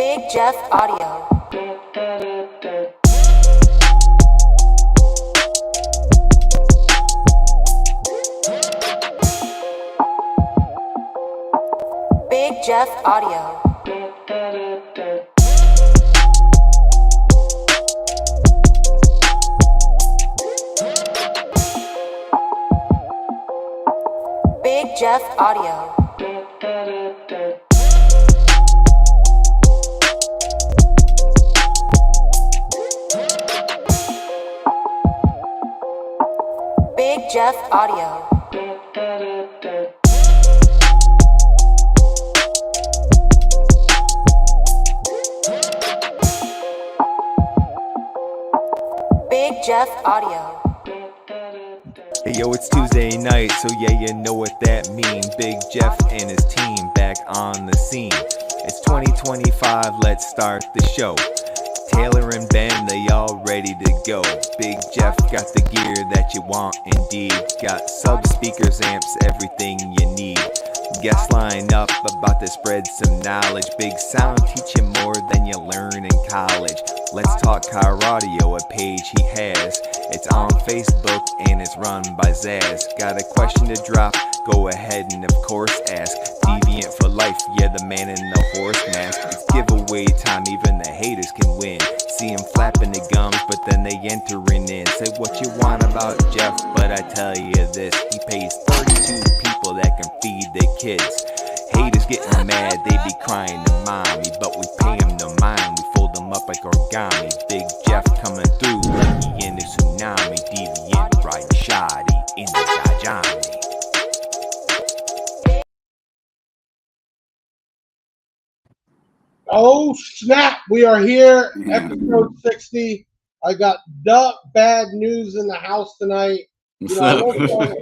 Big Jeff Audio. Big Jeff Audio. Big Jeff Audio. Big Jeff Audio. Big Jeff Audio. Hey yo, it's Tuesday night, so yeah, you know what that means. Big Jeff and his team back on the scene. It's 2025, let's start the show. Taylor and Ben, they all ready to go. Big Jeff got the gear that you want indeed. Got sub speakers, amps, everything you need. Guests line up, about to spread some knowledge. Big sound, teach you more than you learn in college. Let's talk car audio, a page he has. It's on Facebook and it's run by Zaz. Got a question to drop? Go ahead and of course ask. Deviant for life, yeah, the man in the horse mask. It's giveaway time, even the haters can win. See him flapping the gums, but then they entering in. Say what you want about Jeff, but I tell you this, he pays 32 people that can feed their kids. Haters getting mad, they be crying to mommy, but we pay them no mind, we fold them up like origami. Big Jeff coming through like he in the tsunami. Deviant riding shoddy in the Jajani. Oh snap, we are here, episode 60. I got DaBadNewZ in the house tonight. You know,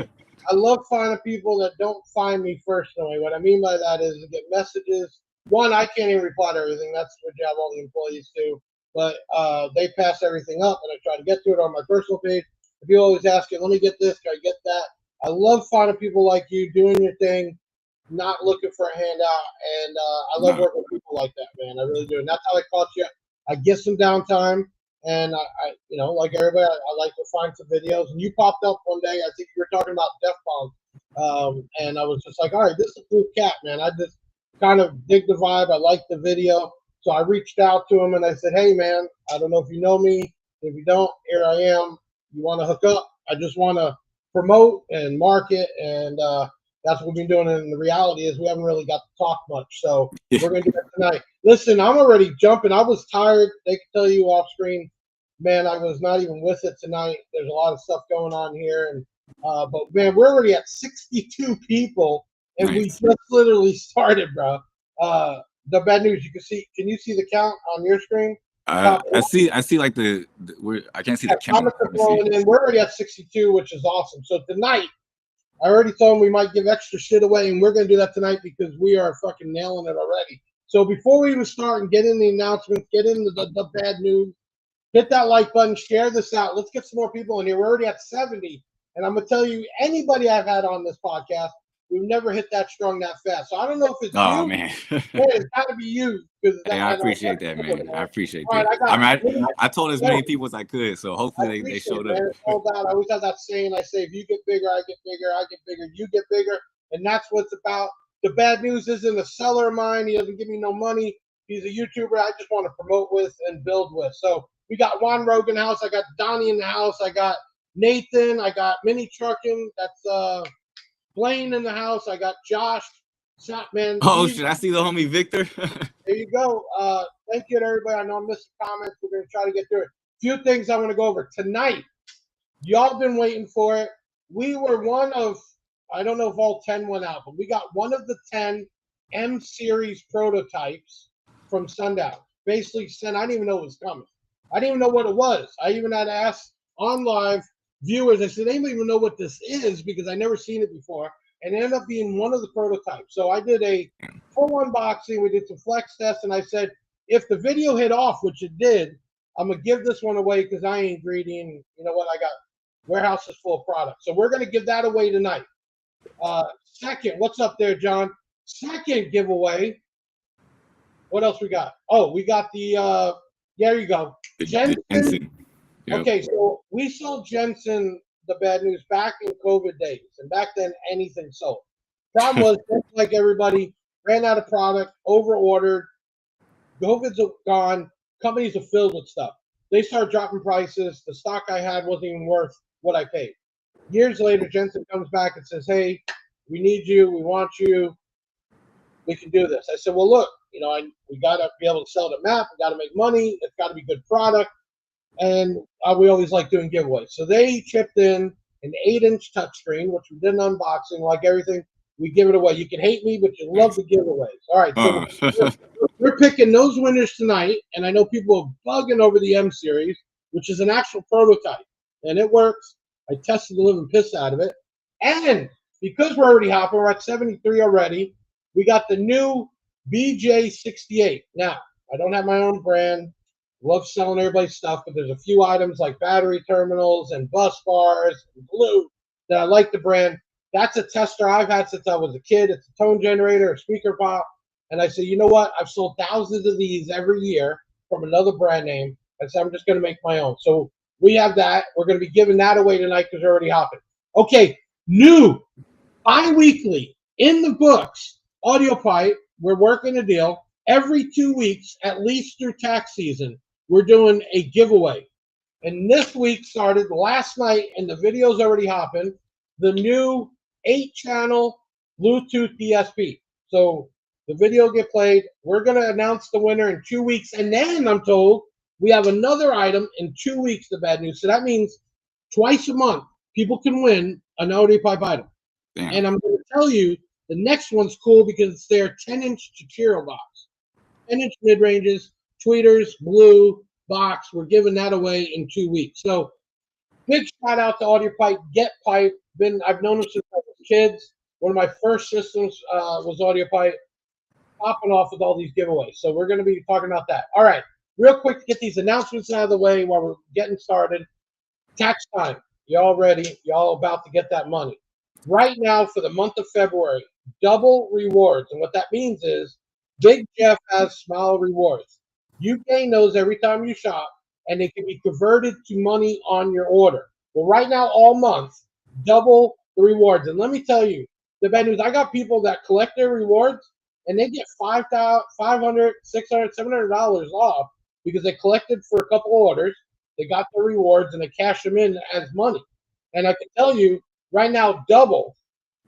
I love finding people that don't find me personally. What I mean by that is I get messages. One, I can't even reply to everything. That's what job all the employees do. But they pass everything up, and I try to get to it on my personal page. If you always ask it, let me get this, can I get that? I love finding people like you doing your thing, not looking for a handout, and I love working with people like that, man. I really do, and that's how I caught you. I get some downtime, and I you know, like everybody, I like to find some videos. And you popped up one day. I think you were talking about Def Bomb, and I was just like, all right, this is a cool cat, man. I just kind of dig the vibe. I like the video, so I reached out to him and I said, hey, man, I don't know if you know me. If you don't, here I am. You want to hook up? I just want to promote and market, and that's what we've been doing. And the reality is we haven't really got to talk much. So we're going to do that tonight. Listen, I'm already jumping. I was tired. They can tell you off screen, man, I was not even with it tonight. There's a lot of stuff going on here. And but, man, we're already at 62 people, and we just literally started, bro. DaBadNewZ, you can see. Can you see the count on your screen? I see like I can't see the count. We're already at 62, which is awesome. So tonight, I already told him we might give extra shit away, and we're going to do that tonight because we are fucking nailing it already. So before we even start and get in the announcements, get into the bad news, hit that like button, share this out. Let's get some more people in here. We're already at 70. And I'm going to tell you, anybody I've had on this podcast, we've never hit that strong that fast. So I don't know if it's you. Man. It's got to be you. Hey, I appreciate that, man. I appreciate that. Right, I told as many people as I could, so hopefully they showed up. I always have that saying. I say, if you get bigger, I get bigger. I get bigger, you get bigger. And that's what it's about. DaBadNewZ isn't a seller of mine. He doesn't give me no money. He's a YouTuber I just want to promote with and build with. So we got Juan Rogan in the house. I got Donnie in the house. I got Nathan. I got Mini Trucking. That's Blaine in the house. I got Josh. Man. Oh, should I see the homie Victor? There you go. Thank you to everybody. I know I'm missing comments. We're going to try to get through it. Few things I want to go over tonight. Y'all been waiting for it. We were one of, I don't know if all 10 went out, but we got one of the 10 M series prototypes from Sundown. Basically, I didn't even know it was coming. I didn't even know what it was. I even had to ask on live viewers. I said, anybody even know what this is? Because I never seen it before. And it ended up being one of the prototypes. So I did a full unboxing. We did some flex tests, and I said, if the video hit off, which it did, I'm going to give this one away because I ain't greedy. And you know what? I got warehouses full of products. So we're going to give that away tonight. Second, what's up there, John? Second giveaway. What else we got? Oh, we got the there you go. Jensen. Yep. Okay, so we sold Jensen the bad news back in COVID days, and back then anything sold. Problem was, just like everybody, ran out of product, over ordered. COVID's gone. Companies are filled with stuff. They start dropping prices. The stock I had wasn't even worth what I paid. Years later, Jensen comes back and says, "Hey, we need you. We want you. We can do this." I said, "Well, look, we got to be able to sell the map. We got to make money. It's got to be good product." And we always like doing giveaways. So they chipped in an 8-inch touchscreen, which we did an unboxing. Like everything, we give it away. You can hate me, but you love the giveaways. All right, so we're picking those winners tonight. And I know people are bugging over the M series, which is an actual prototype. And it works. I tested the living piss out of it. And because we're already hopping, we're at 73 already, we got the new BJ68. Now, I don't have my own brand. Love selling everybody's stuff, but there's a few items like battery terminals and bus bars and glue that I like the brand. That's a tester I've had since I was a kid. It's a tone generator, a speaker pop. And I say, you know what? I've sold thousands of these every year from another brand name. I said, I'm just going to make my own. So we have that. We're going to be giving that away tonight because we're already hopping. Okay, new bi-weekly in the books audio pipe. We're working a deal every 2 weeks, at least through tax season. We're doing a giveaway. And this week started last night, and the video's already hopping, the new 8-channel Bluetooth DSP. So the video get played. We're going to announce the winner in 2 weeks. And then I'm told we have another item in 2 weeks, the bad news. So that means twice a month, people can win an audio pipe item. Damn. And I'm going to tell you, the next one's cool because it's their 10-inch Chachiro box. 10-inch mid-ranges, tweeters, blue box. We're giving that away in 2 weeks. So big shout out to Audio Pipe, Get Pipe. I've known them since I was kids. One of my first systems was Audio Pipe. Popping off with all these giveaways. So we're going to be talking about that. All right, real quick to get these announcements out of the way while we're getting started. Tax time. Y'all ready? Y'all about to get that money. Right now for the month of February, double rewards. And what that means is Big Jeff has smile rewards. You gain those every time you shop, and they can be converted to money on your order. Well, right now, all month, double the rewards. And let me tell you, the bad news, I got people that collect their rewards, and they get $500, $600, $700 off because they collected for a couple orders, they got their rewards, and they cash them in as money. And I can tell you, right now, double,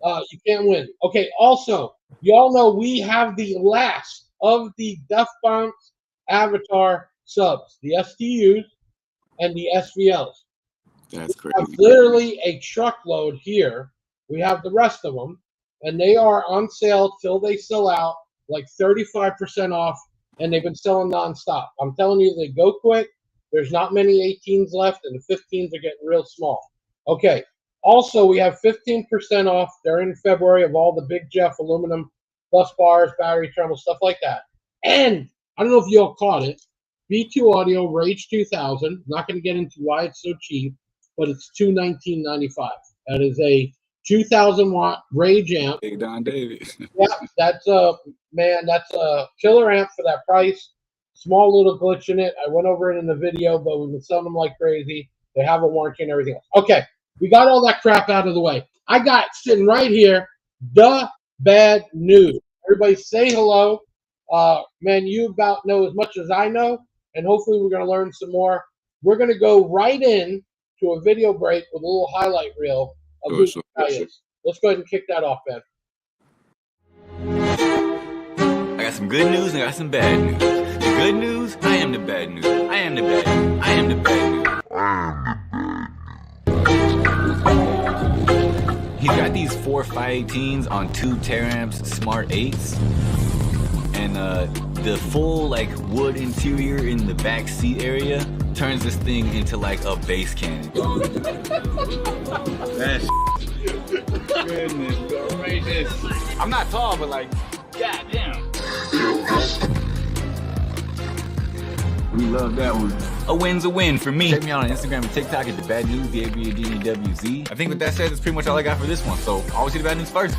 you can't win. Okay, also, y'all know we have the last of the Duff Bounce Avatar subs, the STUs and the SVLs. That's crazy. We have literally a truckload here. We have the rest of them, and they are on sale till they sell out, like 35% off, and they've been selling nonstop. I'm telling you, they go quick. There's not many 18s left, and the 15s are getting real small. Okay. Also, we have 15% off during February of all the Big Jeff aluminum bus bars, battery terminals, stuff like that. And I don't know if you all caught it. B2 Audio Rage 2000. Not going to get into why it's so cheap, but it's $219.95. That is a 2,000 watt Rage amp. Big Don David. Yeah, that's a killer amp for that price. Small little glitch in it. I went over it in the video, but we've been selling them like crazy. They have a warranty and everything else. Okay, we got all that crap out of the way. I got sitting right here, the bad news. Everybody say hello. Man, you about know as much as I know, and hopefully we're going to learn some more. We're going to go right in to a video break with a little highlight reel of who this guy is. Let's go ahead and kick that off, Ben. I got some good news and I got some bad news. The good news, I am the bad news. I am the bad news. I am the bad news. He's got these 4 518s on 2 Teramps Smart 8s. And the full like wood interior in the back seat area turns this thing into like a bass cannon. That's goodness gracious. I'm not tall, but like, goddamn. We love that one. A win's a win for me. Check me out on Instagram and TikTok at DaBadNewZ, DaBadNewZ. I think with that said, that's pretty much all I got for this one. So always see the bad news first.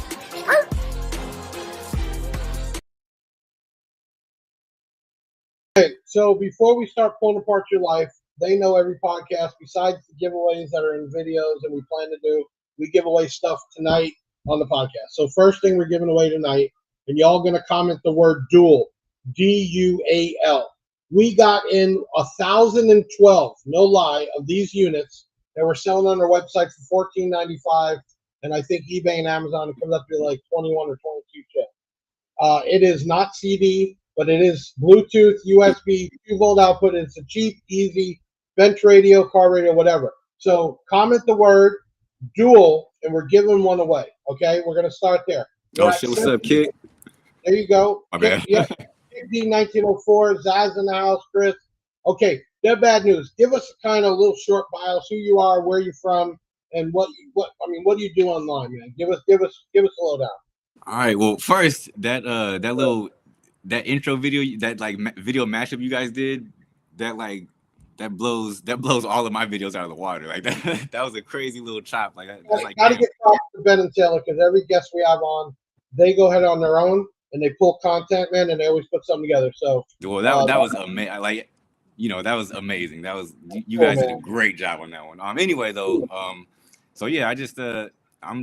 So before we start pulling apart your life, they know every podcast, besides the giveaways that are in videos and we plan to do, we give away stuff tonight on the podcast. So first thing we're giving away tonight, and y'all going to comment the word dual, D-U-A-L. We got in 1,012, no lie, of these units that we're selling on our website for $14.95, and I think eBay and Amazon, it comes up to like 21 or 22 chips. It is not CD, but it is Bluetooth, USB, 2-volt output. It's a cheap, easy bench radio, car radio, whatever. So comment the word dual, and we're giving one away. Okay, we're gonna start there. Oh shit! What's up, kid? There you go. My bad. Yeah, D 1904. Zaz in the house. Chris. Okay, DaBadNewZ. Give us a kind of little short bios. Who you are, where you're from, and what do you do online, man? Give us a lowdown. All right. Well, first that intro video, that like video mashup you guys did, that blows all of my videos out of the water. Like that was a crazy little chop. Like gotta get props to Ben and Taylor, because every guest we have on, they go ahead on their own and they pull content, man, and they always put something together. So that was amazing. Like, that was amazing. That was, you guys did a great job on that one. Anyway though, so yeah, I'm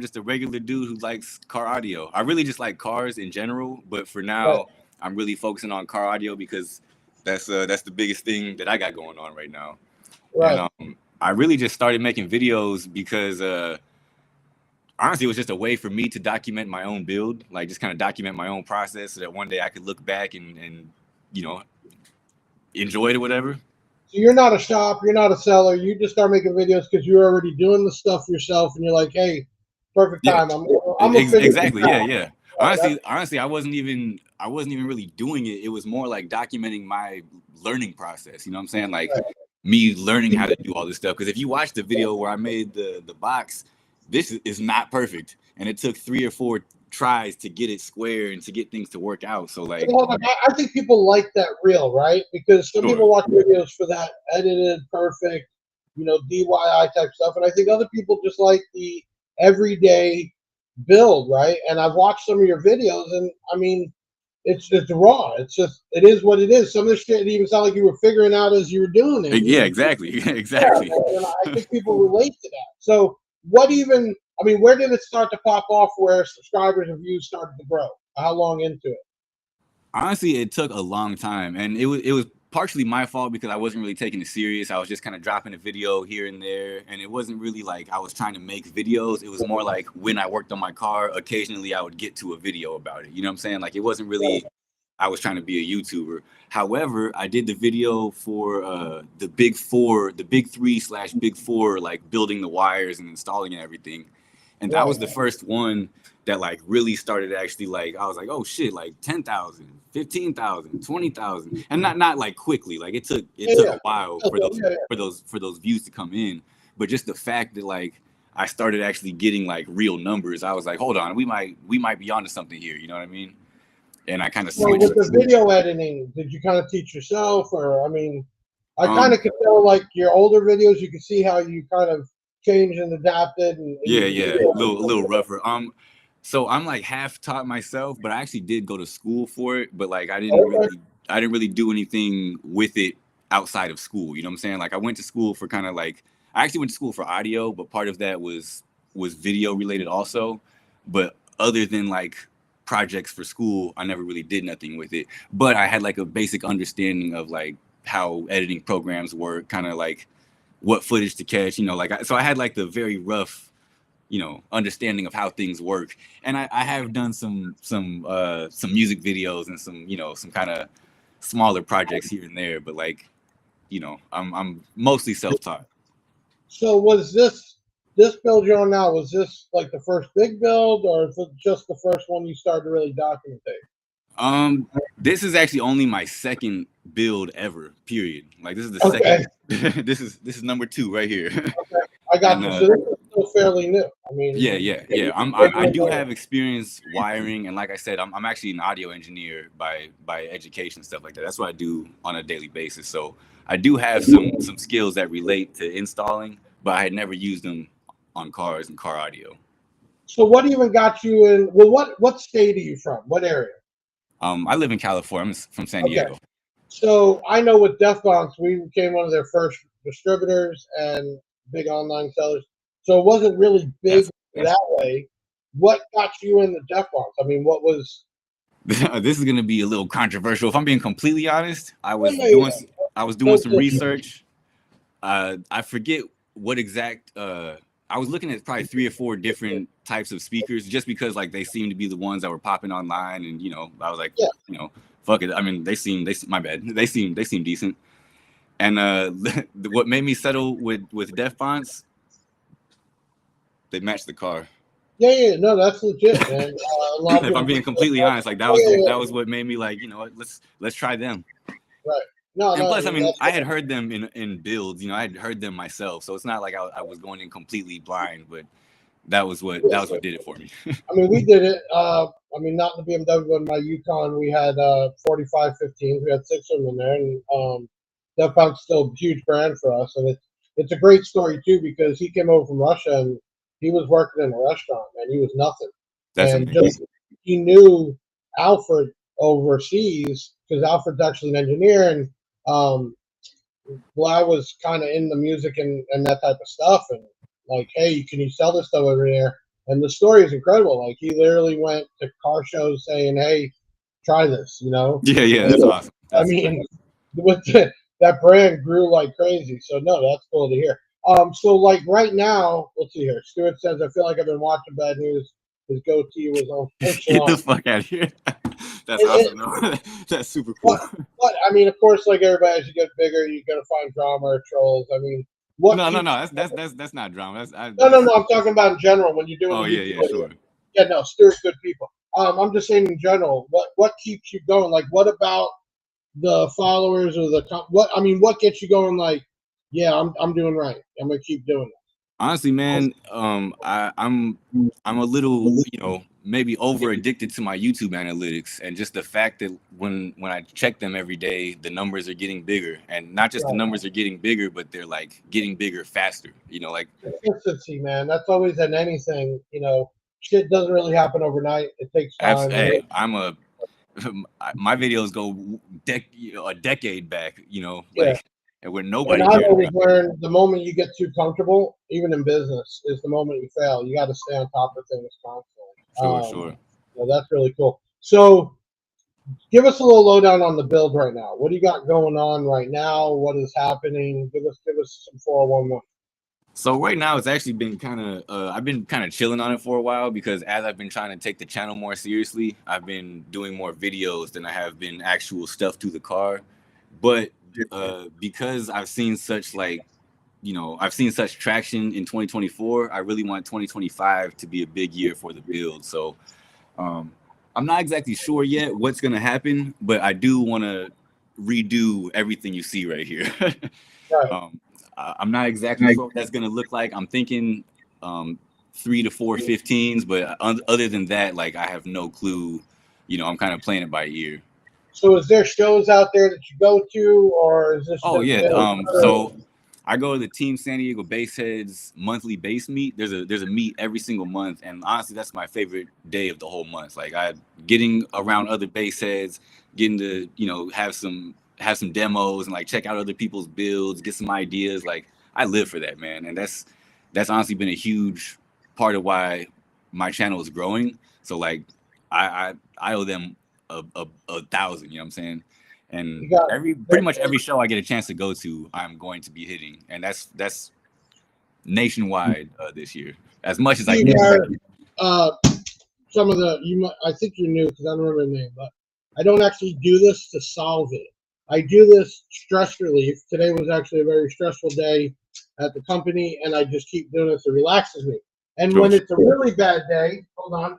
just a regular dude who likes car audio. I really just like cars in general, but for now, I'm really focusing on car audio because that's the biggest thing that I got going on right now. Right. And I really just started making videos because honestly, it was just a way for me to document my own build, like just kind of document my own process, so that one day I could look back and enjoy it or whatever. So you're not a shop, you're not a seller. You just start making videos because you're already doing the stuff yourself, and you're like, hey, perfect time. I'm exactly. Yeah. Honestly, I wasn't even really doing it. It was more like documenting my learning process. You know what I'm saying? Like me learning how to do all this stuff. Because if you watch the video where I made the box, this is not perfect, and it took 3 or 4 tries to get it square and to get things to work out. So like, I think people like that real, right? Because some people watch videos for that edited, perfect, DIY type stuff, and I think other people just like the everyday build, right? And I've watched some of your videos, and I mean, it's raw. It is what it is. Some of the shit even sound like you were figuring out as you were doing it. Yeah, exactly. Yeah, and I think people relate to that. So where did it start to pop off where subscribers and views started to grow? How long into it? Honestly, it took a long time, and it was partially my fault because I wasn't really taking it serious. I was just kind of dropping a video here and there, and it wasn't really like I was trying to make videos. It was more like when I worked on my car, occasionally I would get to a video about it. You know what I'm saying? Like, it wasn't really I was trying to be a YouTuber. However, I did the video for the Big 3/Big 4, like building the wires and installing and everything. And that was the first one that like really started actually, like, I was like, oh shit, like 10,000, 15,000, 20,000, and not like quickly. Like it took a while for those views to come in. But just the fact that like I started actually getting like real numbers, I was like, hold on, we might be onto something here. You know what I mean? And I kind of switched. With the video editing, did you kind of teach yourself, or I kind of could tell like your older videos, you could see how you kind of changed and adapted. And a little rougher. So I'm like half taught myself, but I actually did go to school for it. But like I didn't really do anything with it outside of school. You know what I'm saying? Like I went to school for kind of like, I actually went to school for audio, but part of that was video related also. But other than like projects for school, I never really did nothing with it. But I had like a basic understanding of like how editing programs work, kind of like what footage to catch, so I had like the very rough, understanding of how things work. And I have done some music videos and some kind of smaller projects here and there, but like, I'm mostly self-taught. So was this build you're on now, was this like the first big build, or is it just the first one you started to really document? This is actually only my second build ever, period. Like this is the second. This is number 2 right here. Okay. I got you. So this is still fairly new. Yeah. I do have experience wiring, and like I said, I'm actually an audio engineer by education, stuff like that. That's what I do on a daily basis. So I do have some skills that relate to installing, but I had never used them on cars and car audio. So what even got you in? Well, what state are you from? What area? I live in California. I'm from San Diego. So I know with Defcons, we became one of their first distributors and big online sellers. So it wasn't really big that way. What got you into Defcons? I mean, what was? This is gonna be a little controversial. If I'm being completely honest, I was Yeah. doing some research. I forget what exact. I was looking at probably 3 or 4 different types of speakers, just because like they seemed to be the ones that were popping online, and I was like, fuck it. I mean, my bad. They seem decent. And what made me settle with Def Fonts, they matched the car. Yeah, no, that's legit, man. If I'm being completely honest, like that was what made me like, let's try them. Right. No, and plus, I mean, I had heard them in builds, I had heard them myself, so it's not like I was going in completely blind, but that was what did it for me. I mean, we did it. I mean, not in the BMW, but in my Yukon, we had 4515s. We had 6 of them in there, and Def Punk's still a huge brand for us. And it's a great story too, because he came over from Russia and he was working in a restaurant, and he was nothing. That's and amazing. Just he knew Alfred overseas, because Alfred's actually an engineer, and well, I was kind of in the music and that type of stuff, and like, hey, can you sell this stuff over there? And the story is incredible. Like, he literally went to car shows saying, hey, try this, Yeah, that's awesome. I mean, that brand grew like crazy. So no, that's cool to hear. So like right now, let's see here. Stuart says, I feel like I've been watching Bad News. His goatee was on. Get the fuck out of here. That's awesome. That's super cool. But I mean, of course, like everybody, as you get bigger, you're gonna find drama or trolls. I mean, what? No. That's not drama. No. I'm talking about in general when you're doing. Oh yeah, sure. Yeah, no, Stuart's good people. I'm just saying in general, what keeps you going? Like, what about the followers or what gets you going? Like, yeah, I'm doing right. I'm gonna keep doing it. Honestly, man, I'm a little, maybe over addicted to my YouTube analytics, and just the fact that when I check them every day, the numbers are getting bigger, and not just the numbers are getting bigger, but they're like getting bigger faster. Like consistency, man. That's always in anything. Shit doesn't really happen overnight. It takes time. Hey, my videos go a decade back. And where nobody. And I've always learned the moment you get too comfortable, even in business, is the moment you fail. You got to stay on top of things constantly. Sure. So that's really cool. So, give us a little lowdown on the build right now. What do you got going on right now? What is happening? Give us some 411. So right now, it's actually been I've been kind of chilling on it for a while, because as I've been trying to take the channel more seriously, I've been doing more videos than I have been actual stuff to the car. But because I've seen such traction in 2024, I really want 2025 to be a big year for the build. So I'm not exactly sure yet what's going to happen, but I do want to redo everything you see right here. Right. I'm not exactly sure what that's going to look like. I'm thinking 3 to 4 15s, but other than that, like, I have no clue. I'm kind of playing it by ear. So is there shows out there that you go to, or is this? Oh yeah. So I go to the Team San Diego Bassheads monthly bass meet. There's a meet every single month, and honestly, that's my favorite day of the whole month. Like, getting around other bass heads, getting to have some demos and like check out other people's builds, get some ideas. Like, I live for that, man, and that's honestly been a huge part of why my channel is growing. So like, I owe them a 1,000, you know what I'm saying? And pretty much every show I get a chance to go to, I'm going to be hitting, and that's nationwide this year, as much as I can. Some of I think you knew, because I don't remember the name, but I don't actually do this to solve it. I do this stress relief. Today was actually a very stressful day at the company, and I just keep doing this. It relaxes me. And when it's a really bad day, hold on,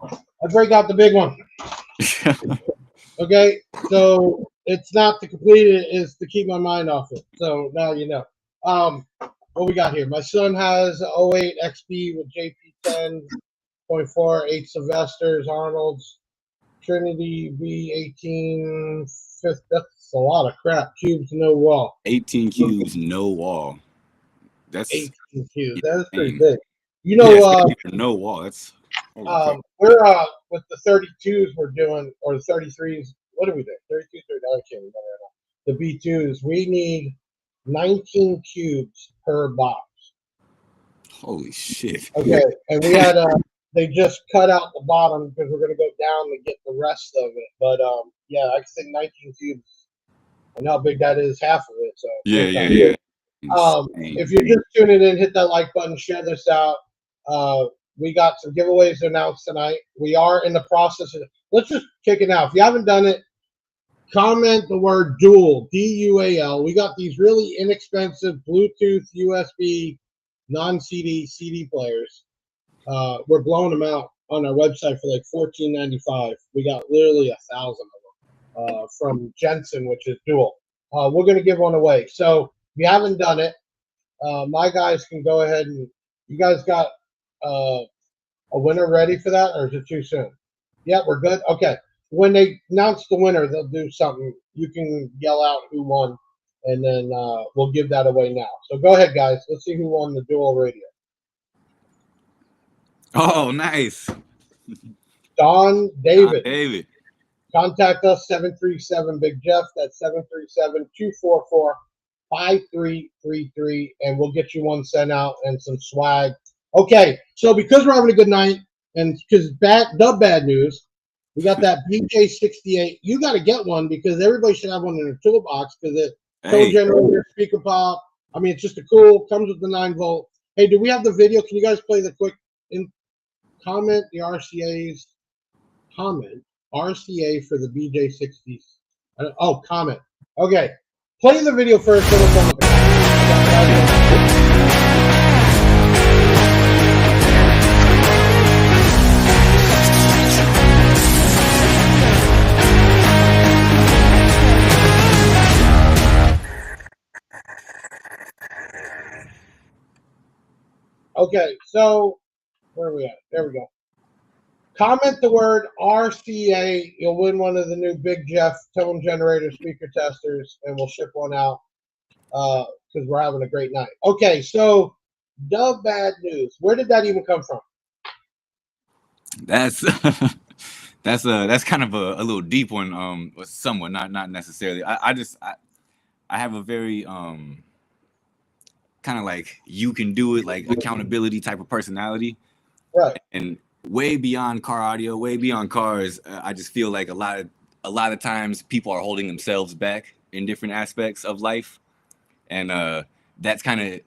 I break out the big one. Okay, so it's not to complete it, it's to keep my mind off it. So now you know. What we got here? My son has 08 XB with JP10.4, 8 Sylvesters, Arnold's, Trinity V18, fifth. That's a lot of crap. Cubes, no wall. 18 cubes, no wall. That's 18 cubes. That is pretty big. No wall. That's We're with the 32s we're doing, or the 33s. What do we do? 32, 30, I can't remember right now. The B2s. We need 19 cubes per box. Holy shit. Okay, and we had they just cut out the bottom because we're gonna go down to get the rest of it. But yeah, I think 19 cubes. I know how big that is, half of it. So Yeah. if you're just tuning in, hit that like button, share this out. We got some giveaways to announce tonight. We are in the process of. Let's just kick it out. If you haven't done it, comment the word dual, DUAL. We got these really inexpensive Bluetooth, USB, non-CD CD players. We're blowing them out on our website for like $14.95. We got literally 1,000 of them from Jensen, which is dual. We're going to give one away. So if you haven't done it, my guys can go ahead and. You guys got a winner ready for that, or is it too soon? Yeah, we're good. Okay. When they announce the winner, they'll do something. You can yell out who won, and then we'll give that away now. So go ahead, guys. Let's see who won the dual radio. Oh, nice. Don David. David. Contact us, 737 Big Jeff. That's 737-244-5333, and we'll get you one sent out and some swag. Okay, so because we're having a good night, and because DaBadNewZ, we got that BJ68. You got to get one because everybody should have one in their toolbox because it tone generator, speaker pop. I mean, it's just a cool. Comes with the 9-volt. Hey, do we have the video? Can you guys play the quick comment the RCA's comment? RCA for the BJ60s. Oh, comment. Okay, play the video first. Then we'll come with the Okay, so where are we at? There we go. Comment the word RCA. You'll win one of the new Big Jeff tone generator speaker testers, and we'll ship one out because we're having a great night. Okay, so DaBadNewZ. Where did that even come from? That's that's kind of a little deep one. Somewhat, not necessarily. I have a very kind of like you can do it, like accountability type of personality, right? And way beyond car audio, way beyond cars. I just feel like a lot of times people are holding themselves back in different aspects of life, and that kind of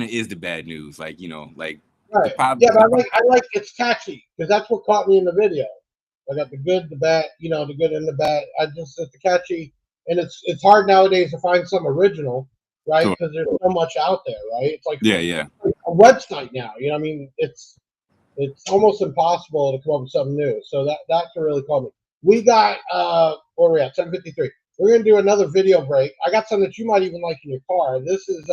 is the bad news. Like, you know, like right. Yeah, but I like it's catchy because that's what caught me in the video. I got the good, the bad, you know, the good and the bad. It's catchy, and it's hard nowadays to find some original, right? Because there's so much out there, right? It's like yeah, a website now. You know, I mean, it's almost impossible to come up with something new. So that can really call me. We got where are we at? 7:53. We're gonna do another video break. I got something that you might even like in your car. This is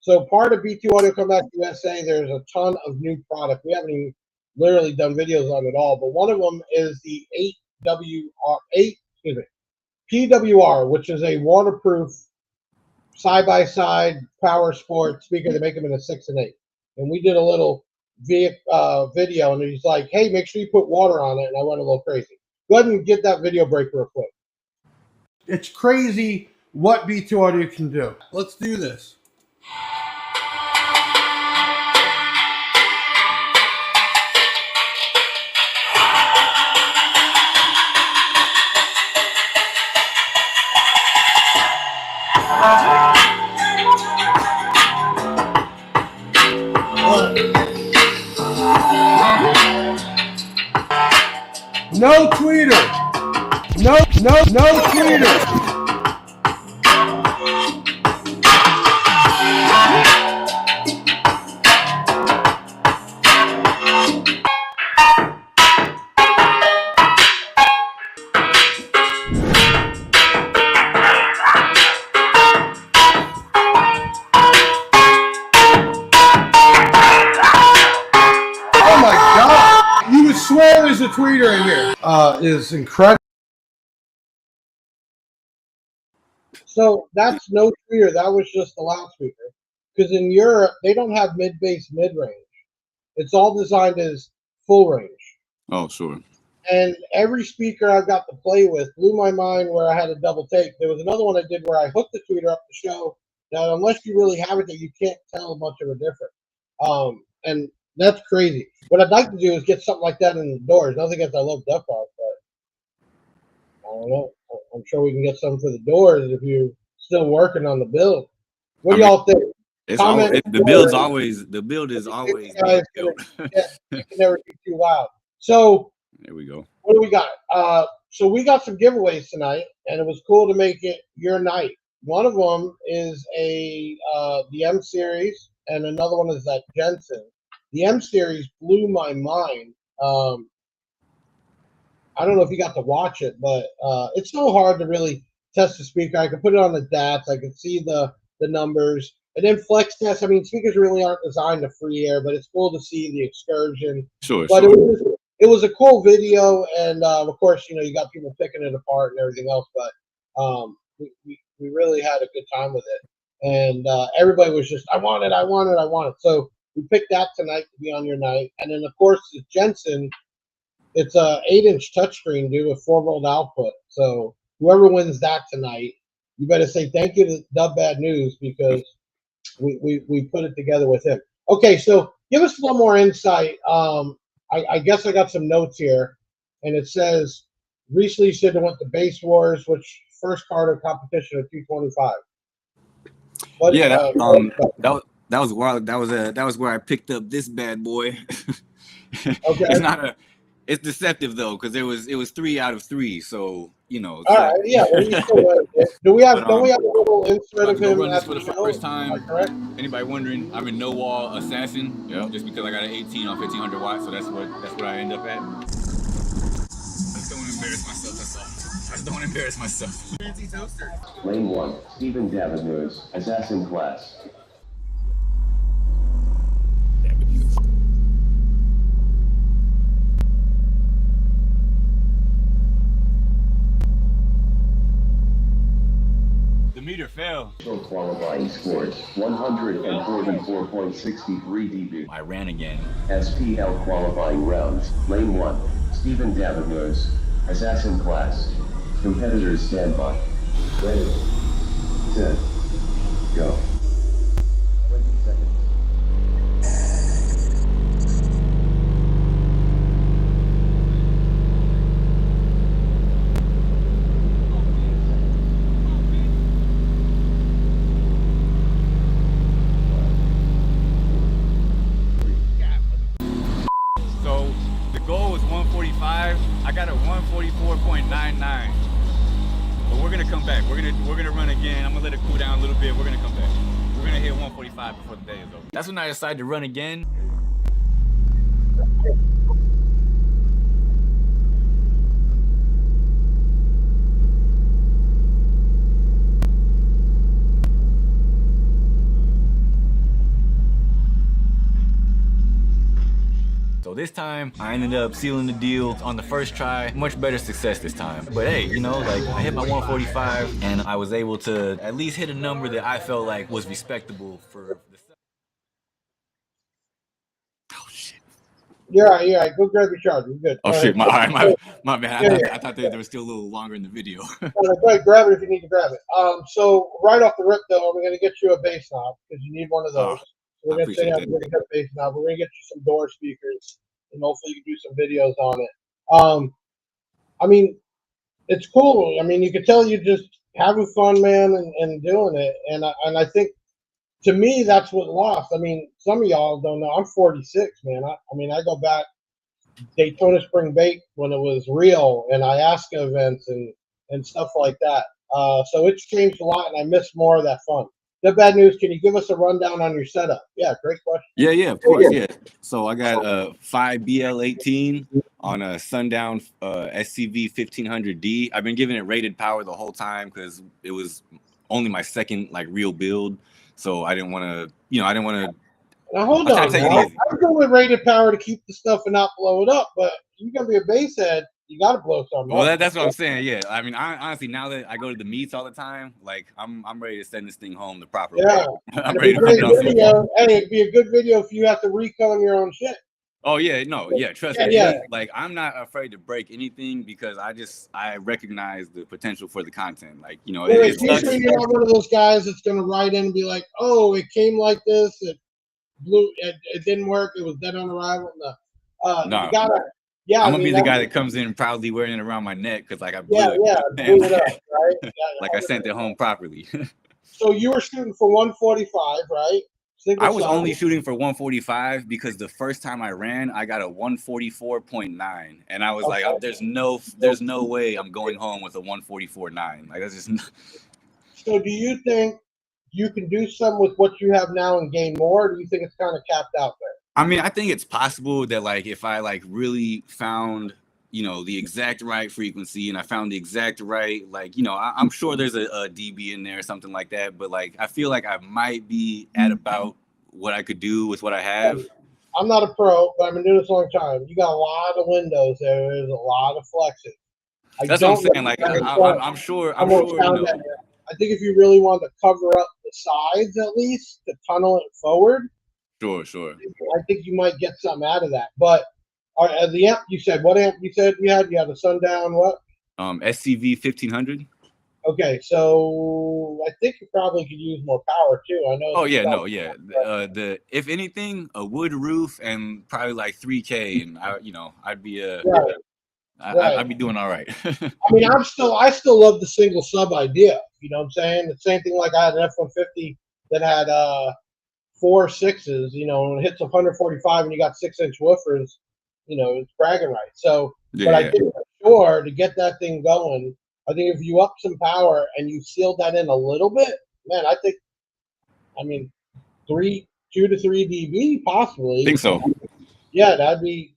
so part of B2 Audio Comeback USA. There's a ton of new product. We haven't even literally done videos on it all, but one of them is the PWR, which is a waterproof side-by-side power sport speaker. They make them in a 6 and 8, and we did a little video, and he's like, hey, make sure you put water on it, and I went a little crazy. Go ahead and get that video break real quick. It's crazy what B2 Audio can do. Let's do this. No tweeter. No tweeter. Oh my God. You would swear there's a tweeter in here. Is incredible. So that's no tweeter. That was just the loudspeaker. Because in Europe, they don't have mid-bass, mid-range. It's all designed as full range. Oh, sure. And every speaker I got to play with blew my mind where I had a double take. There was another one I did where I hooked the tweeter up to show that unless you really have it, that you can't tell much of a difference. And that's crazy. What I'd like to do is get something like that in the doors. Nothing against I love duck off, but I don't know. I'm sure we can get some for the doors if you're still working on the build. What do y'all think? The build is always guys, you can never be too loud. So there we go. what do we got? So we got some giveaways tonight, and it was cool to make it your night. One of them is the M series, and another one is that Jensen. The M series blew my mind. I don't know if you got to watch it, but it's so hard to really test the speaker. I could put it on the DATs. I could see the numbers. And then flex test. I mean, speakers really aren't designed to free air, but it's cool to see the excursion. Sure, but sure. It was a cool video, and of course, you know, you got people picking it apart and everything else. But we really had a good time with it, and everybody was just, I want it. So we picked that tonight to be on your night, and then of course the Jensen. It's a 8-inch touchscreen, dude, with 4-volt output. So whoever wins that tonight, you better say thank you to DaBadNewZ because we put it together with him. Okay, so give us a little more insight. I guess I got some notes here, and it says recently you said it went to Base Wars, which first card of competition at 225. What, yeah, that was wild. That was where I picked up this bad boy. Okay. It's deceptive though, because it was 3 out of 3. So you know. All right, yeah. Don't we have a little insert of him run this for the first time? Correct. Anybody wondering? I'm a no wall assassin. Yeah. Just because I got an 18 on 1500 watts, so that's what I end up at. I just don't want to embarrass myself. That's all. I just don't want to embarrass myself. Fancy toaster. Lane 1, Stephen DaBadNewZ, Assassin Class. The meter fell. Qualifying scores 144.63 dB. I ran again. SPL qualifying rounds. Lane 1, Stephen DaBadNewZ, Assassin Class. Competitors stand by. Ready, set, go. 20 seconds. So the goal was 145. I got a 144.99. But we're gonna come back. We're gonna run again. I'm gonna let it cool down a little bit. We're gonna come back. We're gonna hit 145 before the day is over. That's when I decided to run again. So this time, I ended up sealing the deal on the first try. Much better success this time. But hey, you know, like I hit my 145 and I was able to at least hit a number that I felt like was respectable for the... Oh shit. You're all right. Go grab your charger. You're good. Oh shit, my bad. I thought there was still a little longer in the video. Go ahead, grab it if you need to grab it. So right off the rip though, we're gonna get you a bass knob because you need one of those. We're gonna say that we're gonna get a bass knob. We're gonna get you some door speakers, and hopefully you can do some videos on it. I mean, it's cool. I mean, you can tell you're just having fun, man, and doing it. And I think to me that's what lost. I mean, some of y'all don't know. I'm 46, man. I mean, I go back Daytona Spring Bake when it was real, and Ayahuasca events and stuff like that. So it's changed a lot, and I miss more of that fun. DaBadNewZ, can you give us a rundown on your setup? Yeah, great question. Yeah, of course, yeah. So I got a 5BL18 on a Sundown SCV 1500D. I've been giving it rated power the whole time because it was only my second like real build. So I didn't want to, Now hold on. I'm going with rated power to keep the stuff and not blow it up, but you're gonna be a bass head. You got to blow something. Well, that's what I'm saying. Yeah, I mean, honestly, now that I go to the meets all the time, like I'm ready to send this thing home the proper way. I'm ready to put it on video. Hey, it'd be a good video if you have to recon your own shit. Oh yeah, no, yeah. Trust me. Yeah. Like I'm not afraid to break anything because I recognize the potential for the content. Like Wait, it you sucks. sure you're not one of those guys that's gonna write in and be like, "Oh, it came like this. It didn't work. It was dead on arrival." No, you No, gotta. Yeah, I'm I gonna mean be the that's guy that comes in proudly wearing it around my neck because like I yeah, blew it. yeah, You know blew what it I'm up, saying? right? Like I Yeah, sent it home properly. so you were shooting for 145, right? I Single was shot. only shooting for 145 because the first time I ran, I got a 144.9, and I was like, Okay. there's no way I'm going home with a 144.9. Like that's just. So do you think you can do some with what you have now and gain more? Or do you think it's kind of capped out there? I mean, I think it's possible that like if I like really found the exact right frequency and I found the exact right I'm sure there's a dB in there or something like that, but like I feel like I might be at about what I could do with what I have. I'm not a pro, but I've been doing this a long time. You got a lot of windows there. There's a lot of flexes. I That's what I'm don't saying. know Like if I'm sure almost found that. I think if you really want to cover up the sides at least to tunnel it forward, Sure. I think you might get something out of that. But the amp you said, what amp you said you had? You had a Sundown what? SCV 1500. Okay, so I think you probably could use more power too. I know. Oh yeah, no, yeah. The if anything, a wood roof and probably like 3K, and I'd be Right. I'd be doing all right. I mean, I still love the single sub idea. You know what I'm saying? The same thing like I had an F-150 that had 4 6s. And it hits 145, and you got 6-inch woofers. It's bragging rights. So, but I think for sure to get that thing going, I think if you up some power and you sealed that in a little bit, man, I mean, 2 to 3 dB possibly. Think so. Yeah, that'd be.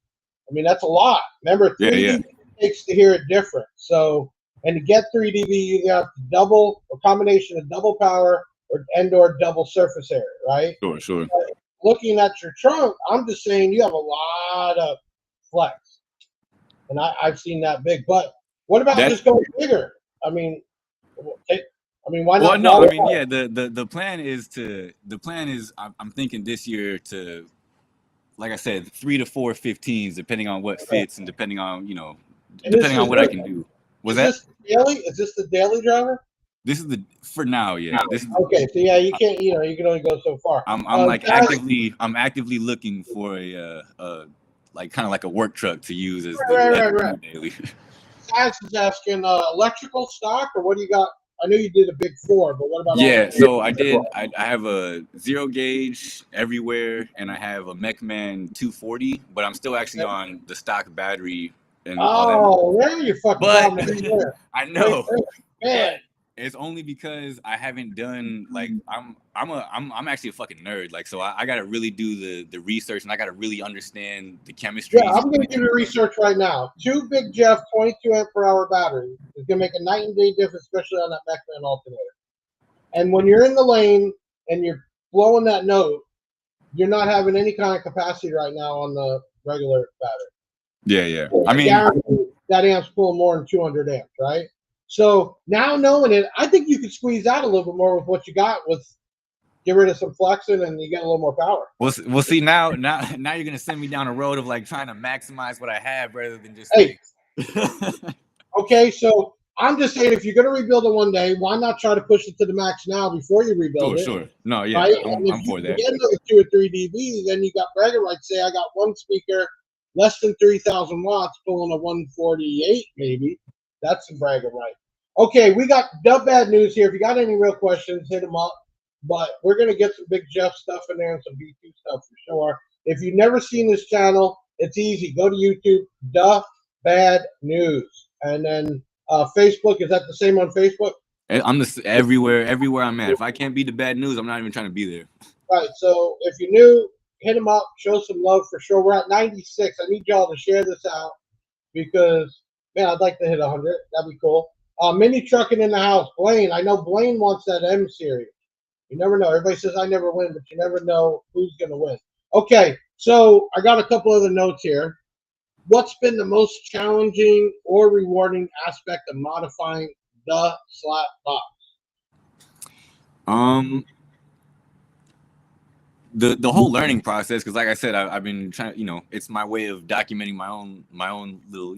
I mean, that's a lot. Remember, 3 dB takes to hear it different. So, and to get 3 dB, you either have to double a combination of double power or double surface area, right? Sure. But looking at your trunk, I'm just saying you have a lot of flex, and I've seen that big. But what about just going bigger? I mean, why not? Well, no, I mean, yeah. The plan is I'm thinking this year to, like I said, 3 to 4 15s, depending on what fits and depending on depending on what I can do. Is this the daily driver? This is for now, yeah. This is okay. So yeah, you can't. You can only go so far. I'm actively looking for a like kind of like a work truck to use as right. daily. Science is asking electrical stock, or what do you got? I know you did a big 4, but what about? Yeah, so I did. I have a 0 gauge everywhere, and I have a Mechman 240, but I'm still actually on the stock battery and all that. There you fucking. But I know, man. It's only because I haven't done like I'm actually a fucking nerd. Like, so I gotta really do the research and I gotta really understand the chemistry. Yeah, I'm gonna do the research right now. 2 Big Jeff 22 amp per hour batteries is gonna make a night and day difference, especially on that Mechman alternator. And when you're in the lane and you're blowing that note, you're not having any kind of capacity right now on the regular battery. Yeah. So I mean, that amp's pulling more than 200 amps, right? So now knowing it, I think you could squeeze out a little bit more with what you got. Get rid of some flexing, and you get a little more power. We'll see. Now you're gonna send me down a road of like trying to maximize what I have rather than just. Hey. Okay, so I'm just saying, if you're gonna rebuild it one day, why not try to push it to the max now before you rebuild it? Sure. No, yeah, right? I'm for that. If you get another 2 or 3 dB, then you got bragging rights. Say I got one speaker, less than 3,000 watts, pulling a 148 maybe. That's some bragging right. Okay, we got DaBadNewZ here. If you got any real questions, hit him up. But we're going to get some Big Jeff stuff in there and some B2 stuff for sure. If you've never seen this channel, it's easy. Go to YouTube, DaBadNewZ. And then Facebook, is that the same on Facebook? I'm everywhere I'm at. If I can't be DaBadNewZ, I'm not even trying to be there. Right, so if you're new, hit him up, show some love for sure. We're at 96. I need y'all to share this out because, man, I'd like to hit 100. That'd be cool. Mini trucking in the house. Blaine, I know Blaine wants that M series. You never know. Everybody says I never win, but you never know who's going to win. Okay, so I got a couple other notes here. What's been the most challenging or rewarding aspect of modifying the slap box? the whole learning process, because like I said, I've been trying, it's my way of documenting my own little,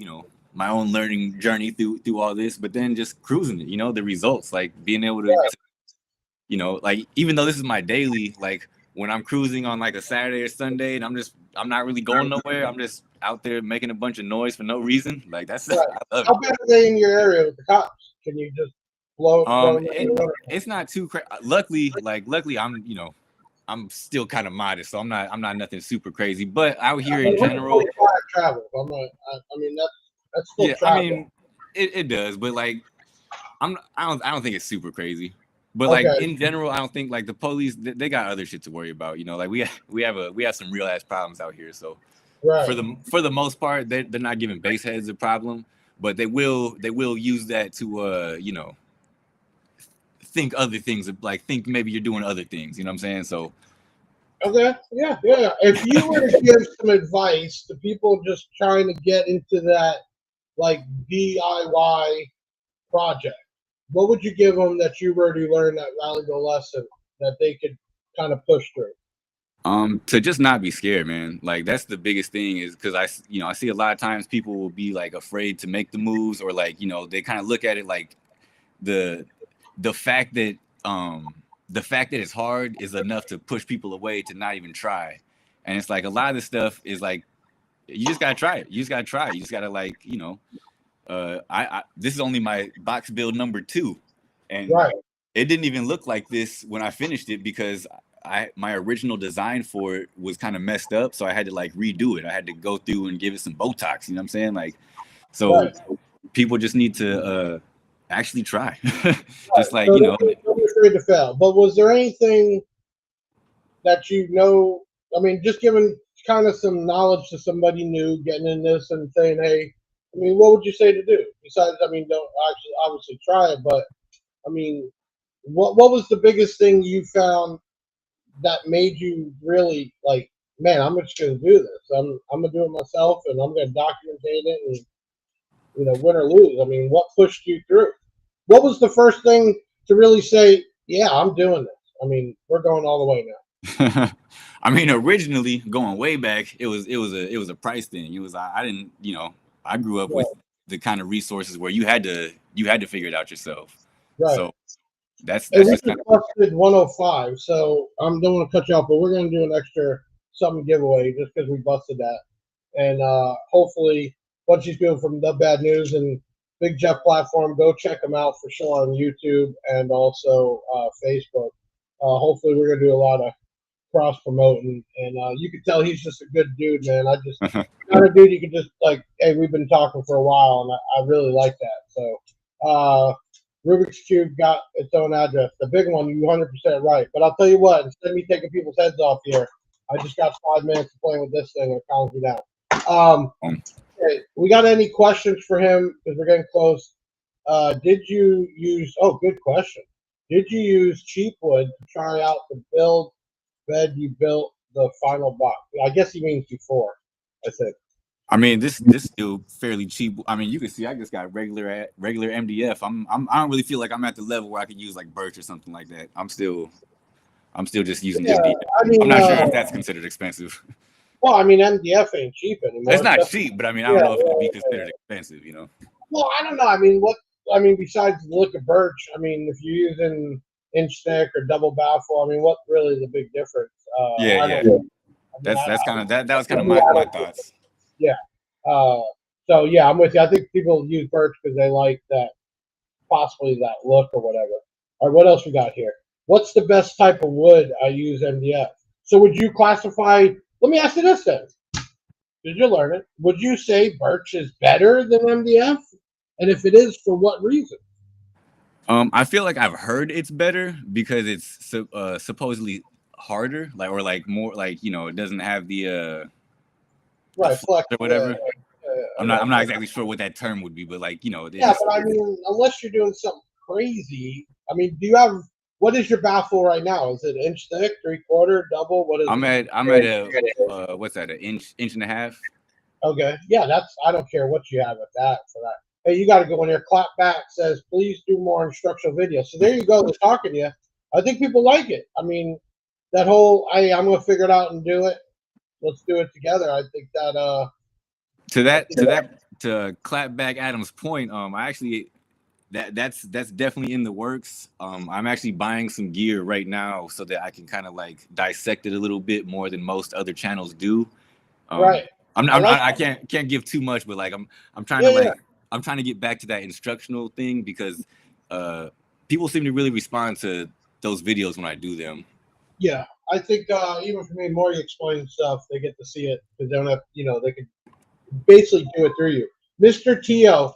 my own learning journey through all this, but then just cruising it, the results, like being able to, like, even though this is my daily, like when I'm cruising on like a Saturday or Sunday and I'm not really going nowhere, I'm just out there making a bunch of noise for no reason. Like that's Right. I love How it. bad are they in your area with the cops? Can you just blow It's not too crazy. Luckily I'm still kind of modest, so I'm not nothing super crazy. But out here in general, travel. I mean that's still travel. I mean it does, but like I don't think it's super crazy. But like in general, I don't think like the police they got other shit to worry about. Like we have some real ass problems out here. So for the most part, they're not giving base heads a problem, but they will use that to think other things, like think maybe you're doing other things. You know what I'm saying? So yeah. If you were to give some advice to people just trying to get into that like DIY project, what would you give them that you've already learned that valuable lesson that they could kind of push through? To just not be scared, man. Like that's the biggest thing, is because I see a lot of times people will be like afraid to make the moves, or like they kind of look at it like the fact that it's hard is enough to push people away to not even try. And it's like a lot of this stuff is like you just gotta try it. You just gotta like this is only my box build number 2, and it didn't even look like this when I finished it, because my original design for it was kind of messed up, so I had to like redo it. I had to go through and give it some Botox. You know what I'm saying? Like, so people just need to actually try. Just like don't be afraid to fail. But was there anything that I mean, just giving kind of some knowledge to somebody new getting in this and saying, hey, I mean, what would you say to do? Besides, I mean, don't actually obviously try it, but I mean, what was the biggest thing you found that made you really like, man, I'm just gonna do this. I'm gonna do it myself, and I'm gonna document it, and win or lose. I mean, what pushed you through? What was the first thing to really say, yeah, I'm doing this? I mean, we're going all the way now. I mean, originally going way back, it was a price thing. It was I didn't I grew up with the kind of resources where you had to figure it out yourself. Right. So that's just kind of busted 105. So I don't want to cut you off, but we're gonna do an extra something giveaway just because we busted that, and hopefully what she's doing from DaBadNewZ and Big Jeff platform, go check them out for sure on YouTube and also Facebook. Hopefully we're gonna do a lot of cross promoting, and you can tell he's just a good dude, man. I just not a dude you can just like, hey, we've been talking for a while, and I really like that. So Rubik's Cube got its own address. The big one, you 100% right. But I'll tell you what, instead of me taking people's heads off here, I just got 5 minutes of playing with this thing. It calms me down. Okay, we got any questions for him? Because we're getting close. Did you use, good question. Did you use cheap wood to try out the bed you built the final box? I guess he means before, I think. I mean, this still fairly cheap. I mean, you can see I just got regular MDF. I don't really feel like I'm at the level where I could use like birch or something like that. I'm still just using MDF. I mean, I'm not sure if that's considered expensive. Well, I mean, MDF ain't cheap anymore. It's not cheap, but I mean, I don't know if it would be considered expensive, Well, I don't know. I mean, besides the look of birch, I mean, if you're using inch thick or double baffle, I mean, what really the big difference? That's kind of that was kind of my thoughts. Yeah. So yeah, I'm with you. I think people use birch because they like that, possibly that look or whatever. All right, what else we got here? What's the best type of wood I use MDF? So would you classify? Let me ask you this then. Did you learn it? Would you say birch is better than MDF? And if it is, for what reason? I feel like I've heard it's better because it's supposedly harder, like more like it doesn't have the flex or whatever. I'm not exactly sure what that term would be, but like yeah, but I mean, unless you're doing something crazy, I mean, what is your baffle right now? Is it inch thick, 3/4, double? What is I'm it? I'm at a what's that, an inch and a half? Okay, yeah, I don't care what you have at that for that. Hey, you got to go in there. Clap back says, please do more instructional videos. So there you go. They're talking to you. I think people like it. I mean, that whole I'm gonna figure it out and do it. Let's do it together. I think that to clap back Adam's point, I actually that's definitely in the works. I'm actually buying some gear right now so that I can kind of like dissect it a little bit more than most other channels do. right. I can't give too much, but like I'm trying to I'm trying to get back to that instructional thing because people seem to really respond to those videos when I do them. Yeah, I think even for me, more you explain stuff, they get to see it because they don't have, they can basically do it through you. Mr. Tio,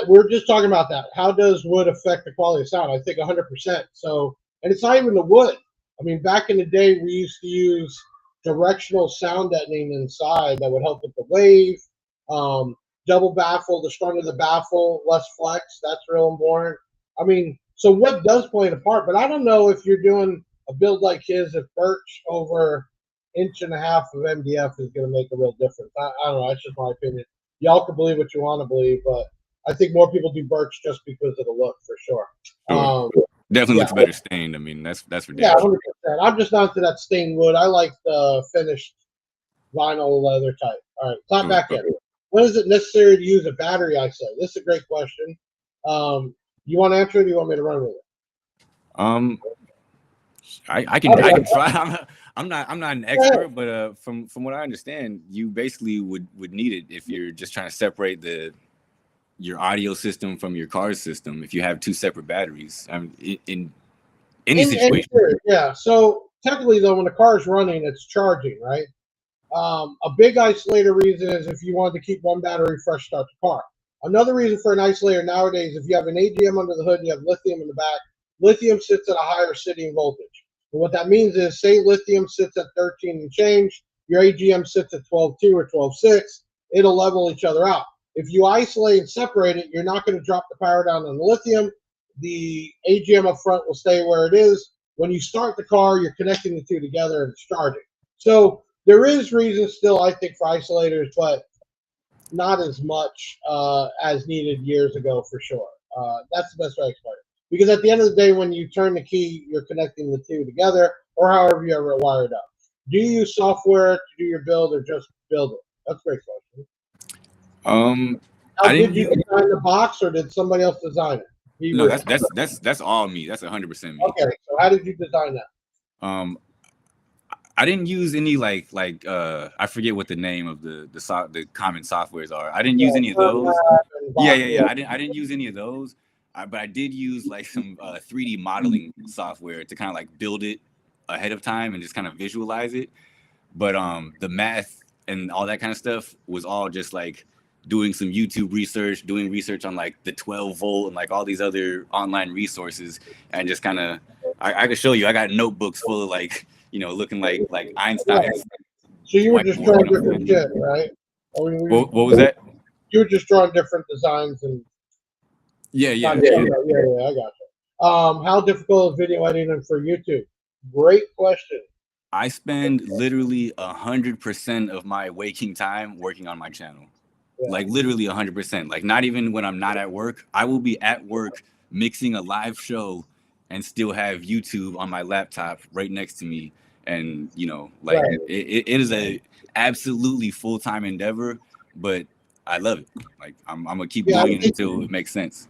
we're just talking about that. How does wood affect the quality of sound? I think 100%. So, and it's not even the wood. I mean, back in the day, we used to use directional sound deadening inside that would help with the wave. Double baffle, the stronger the baffle, less flex. That's real important. I mean, so what does play a part? But I don't know if you're doing a build like his, if birch over 1.5 inches of MDF is going to make a real difference. I don't know. That's just my opinion. Y'all can believe what you want to believe, but I think more people do birch just because of the look, for sure. Definitely looks better stained. I mean, that's for damn yeah, sure. 100%. I'm just not to that stained wood. I like the finished vinyl leather type. All right, clap back in. When is it necessary to use a battery isolate? This is a great question. You want to answer it, or do you want me to run with it? I can try. I'm not an expert, but from what I understand, you basically would need it if you're just trying to separate your audio system from your car system. If you have two separate batteries, in any situation. Yeah. So technically, though, when the car is running, it's charging, right? A big isolator reason is if you want to keep one battery fresh, start the car. Another reason for an isolator nowadays, if you have an AGM under the hood and you have lithium in the back, lithium sits at a higher sitting voltage. And what that means is, say lithium sits at 13 and change, your AGM sits at 12.2 or 12.6, it'll level each other out. If you isolate and separate it, you're not going to drop the power down on the lithium. The AGM up front will stay where it is. When you start the car, you're connecting the two together and it's charging. So there is reason still, I think, for isolators, but not as much as needed years ago, for sure. That's the best way to explain it. Because at the end of the day, when you turn the key, you're connecting the two together, or however you ever wire it up. Do you use software to do your build, or just build it? That's a great question. Did you design the box, or did somebody else design it? No, that's all me. That's 100% me. Okay, so how did you design that? I didn't use any like I forget what the name of the common softwares are. I didn't use any of those. Yeah. I didn't use any of those. But I did use like some 3D modeling software to kind of like build it ahead of time and just kind of visualize it. But the math and all that kind of stuff was all just like doing some YouTube research, doing research on like the 12 volt and like all these other online resources, and just kind of I could show you. I got notebooks full of like, looking like Einstein. So you were just drawing different shit, right? What was that? You were just drawing different designs and. Yeah, I got you. How difficult is video editing for YouTube? Great question. I spend literally 100% of my waking time working on my channel. Yeah. Like literally 100%. Like not even when I'm not at work. I will be at work mixing a live show and still have YouTube on my laptop right next to me. And it is a absolutely full-time endeavor, but I love it. Like I'm gonna keep doing it until it makes sense.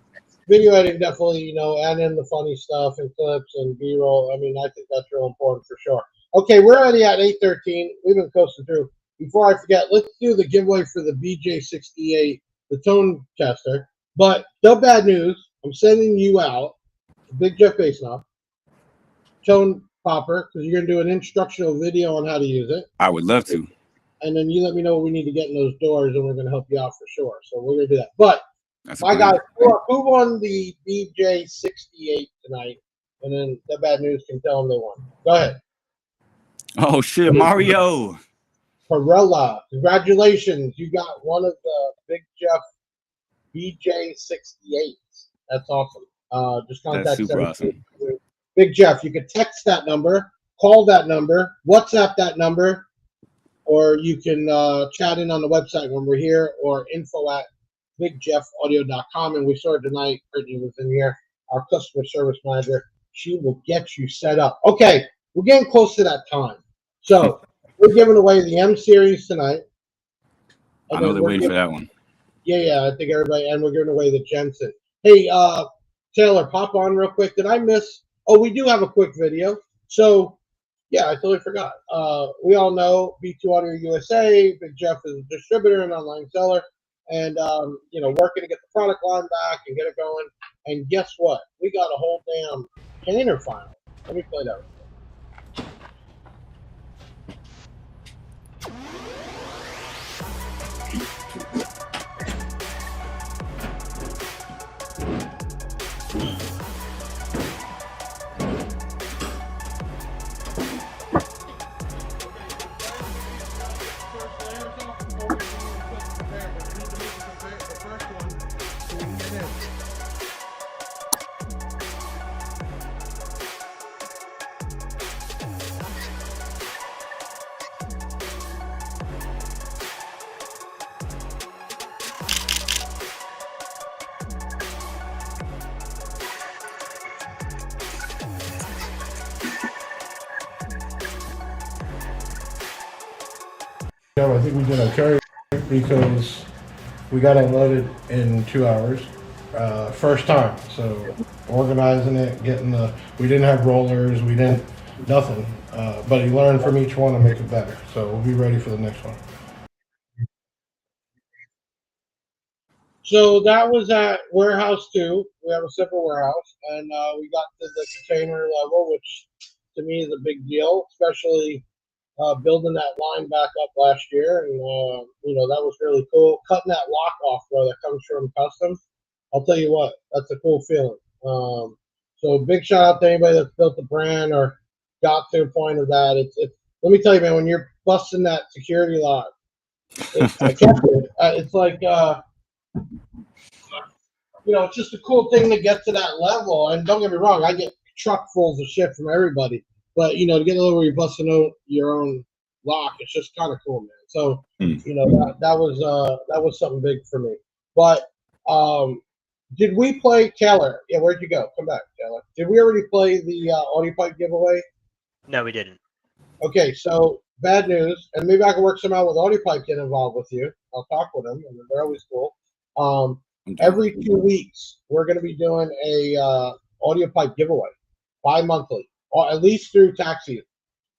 Video editing definitely, and in the funny stuff and clips and B-roll. I mean, I think that's real important for sure. Okay, we're already at 8:13. We've been coasting through. Before I forget, let's do the giveaway for the BJ68, the tone tester. But DaBadNewZ, I'm sending you out Big Jeff bass knob, tone popper, because you're gonna do an instructional video on how to use it. I would love to. And then you let me know what we need to get in those doors, and we're gonna help you out for sure. So we're gonna do that. But my guys, who won the BJ68 tonight? And then DaBadNewZ can tell them they won. Go ahead. Oh shit, Mario Perella, congratulations! You got one of the Big Jeff BJ68s. That's awesome. Just contact. That's super awesome. Big Jeff, you can text that number, call that number, WhatsApp that number, or you can chat in on the website when we're here, or info@bigjeffaudio.com. And we saw tonight, Brittany was in here, our customer service manager. She will get you set up. Okay, we're getting close to that time. So we're giving away the M series tonight. I know they're waiting for that one. Yeah, I think everybody, and we're giving away the Jensen. Hey, Taylor, pop on real quick. Did I miss? Oh, we do have a quick video. So, yeah, I totally forgot. We all know B2 Audio USA. Big Jeff is a distributor and online seller, and working to get the product line back and get it going. And guess what? We got a whole damn painter final. Let me play that. I think we did okay because we got unloaded in 2 hours. First time, so organizing it, we didn't have rollers, nothing. But you learn from each one to make it better. So we'll be ready for the next one. So that was at warehouse 2. We have a simple warehouse, and we got to the container level, which to me is a big deal, especially building that line back up last year. And that was really cool. Cutting that lock off, bro, that comes from customs. I'll tell you what, that's a cool feeling. So big shout out to anybody that's built the brand or got to a point of that. It's let me tell you, man, when you're busting that security lock, it's like it's just a cool thing to get to that level. And don't get me wrong, I get truckfuls of shit from everybody, but to get a level where you're busting out your own lock, it's just kind of cool, man. So that was something big for me. But did we play Taylor? Yeah, where'd you go? Come back, Taylor. Did we already play the audio pipe giveaway? No, we didn't. Okay, so bad news, and maybe I can work some out with audio pipe get involved with you. I'll talk with them, and they're always cool. Every 2 weeks, we're going to be doing a audio pipe giveaway, bi-monthly, or at least through tax season,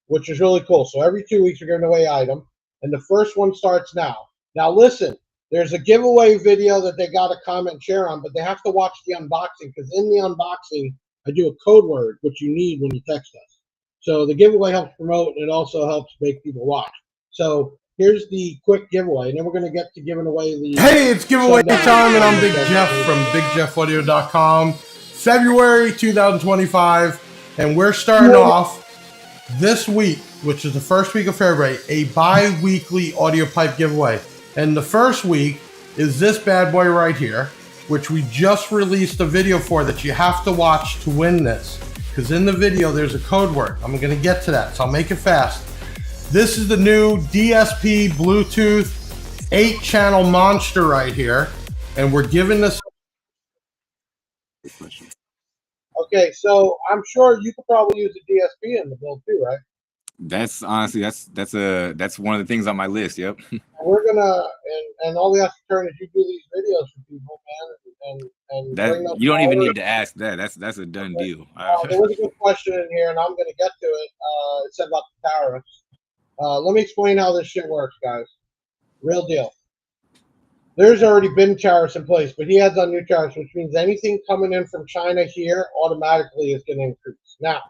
which is really cool. So every 2 weeks, we're giving away an item, and the first one starts now. Now, listen, there's a giveaway video that they got to comment and share on, but they have to watch the unboxing, because in the unboxing, I do a code word, which you need when you text us. So the giveaway helps promote, and it also helps make people watch. So here's the quick giveaway, and then we're going to get to giving away the... Hey, it's giveaway time, and I'm Big Jeff from BigJeffAudio.com. February 2025, and we're starting off this week, which is the first week of February, a bi-weekly audio pipe giveaway. And the first week is this bad boy right here, which we just released a video for that you have to watch to win this. Because in the video, there's a code word. I'm going to get to that, so I'll make it fast. This is the new DSP Bluetooth 8-channel monster right here. And we're giving this... Okay, so I'm sure you could probably use a DSP in the build too, right? That's honestly that's one of the things on my list. Yep. We're gonna and all we have to turn is you do these videos for people, man, and that you don't even need to ask that. That's a done deal. There was a good question in here, and I'm gonna get to it. It said about the tariffs. Let me explain how this shit works, guys. Real deal. There's already been tariffs in place, but he adds on new tariffs, which means anything coming in from China here automatically is going to increase. Now,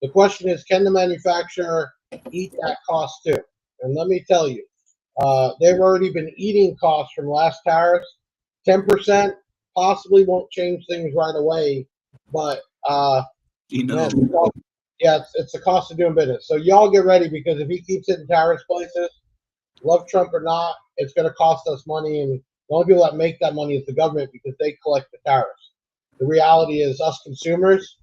the question is, can the manufacturer eat that cost too? And let me tell you, they've already been eating costs from last tariffs. 10% possibly won't change things right away, but man, it's the cost of doing business. So y'all get ready, because if he keeps hitting tariffs places, love Trump or not, it's going to cost us money, and the only people that make that money is the government, because they collect the tariffs. The reality is, us consumers,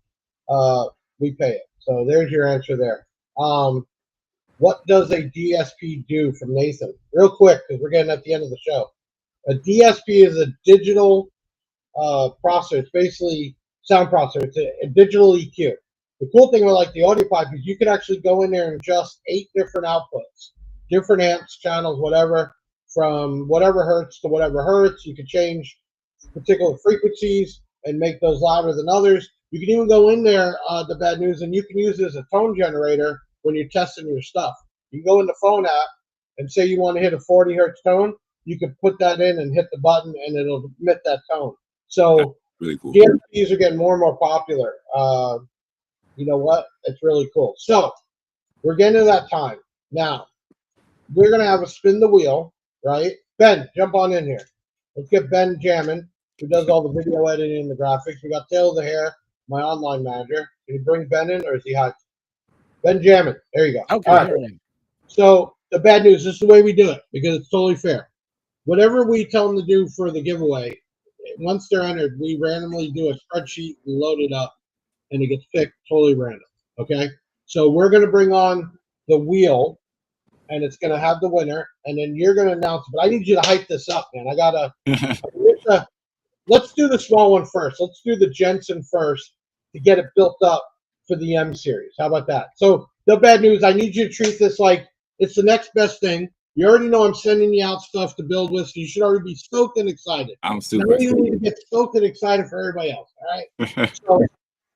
we pay it. So there's your answer there. What does a DSP do from Nathan? Real quick, because we're getting at the end of the show. A DSP is a digital processor. It's basically sound processor. It's a digital EQ. The cool thing with like the audio pipe is you can actually go in there and adjust 8 different outputs, different amps, channels, whatever, from whatever hertz to whatever hertz. You can change particular frequencies and make those louder than others. You can even go in there, the bad news, and you can use it as a tone generator when you're testing your stuff. You can go in the phone app and say you want to hit a 40 hertz tone. You can put that in and hit the button, and it'll emit that tone. So really cool. DSPs are getting more and more popular. You know what? It's really cool. So we're getting to that time. Now, we're going to have a spin the wheel, right? Ben, jump on in here. Let's get Ben jamming, who does all the video editing and the graphics. We got Tail of the Hair, my online manager. Can you bring Ben in, or is he hot? Ben jamming. There you go. Okay. All right. So the bad news, this is the way we do it because it's totally fair. Whatever we tell them to do for the giveaway, once they're entered, we randomly do a spreadsheet, we load it up, and it gets picked totally random. Okay? So we're going to bring on the wheel, and it's going to have the winner, and then you're going to announce it. But I need you to hype this up, man. I got to let's do the small one first. Let's do the Jensen first to get it built up for the M series. How about that? So the bad news, I need you to treat this like it's the next best thing. You already know I'm sending you out stuff to build with, so you should already be stoked and excited. I'm super excited. You need to get stoked and excited for everybody else, all right? So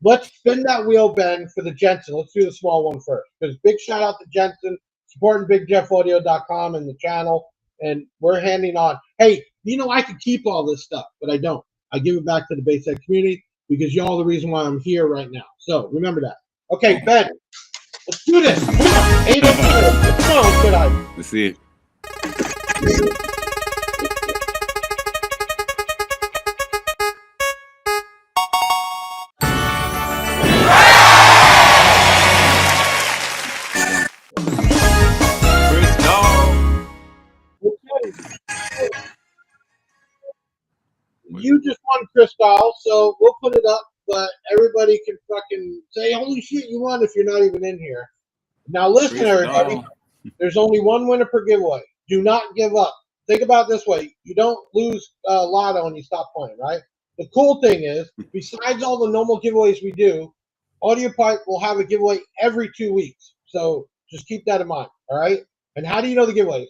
let's spin that wheel, Ben, for the Jensen. Let's do the small one first. Because big shout out to Jensen, supporting BigJeffAudio.com and the channel, and we're handing on. Hey, you know, I could keep all this stuff, but I don't. I give it back to the Bayside community because y'all are the reason why I'm here right now. So remember that. Okay, Ben, let's do this. 8 Come on, good eye. Let's see it. You just won Crystal, so we'll put it up, but everybody can fucking say, holy shit, you won if you're not even in here. Now listen, everybody, there's only one winner per giveaway. Do not give up. Think about it this way. You don't lose lotto when you stop playing, right? The cool thing is, besides all the normal giveaways we do, Audio Pipe will have a giveaway every 2 weeks. So just keep that in mind, all right? And how do you know the giveaways?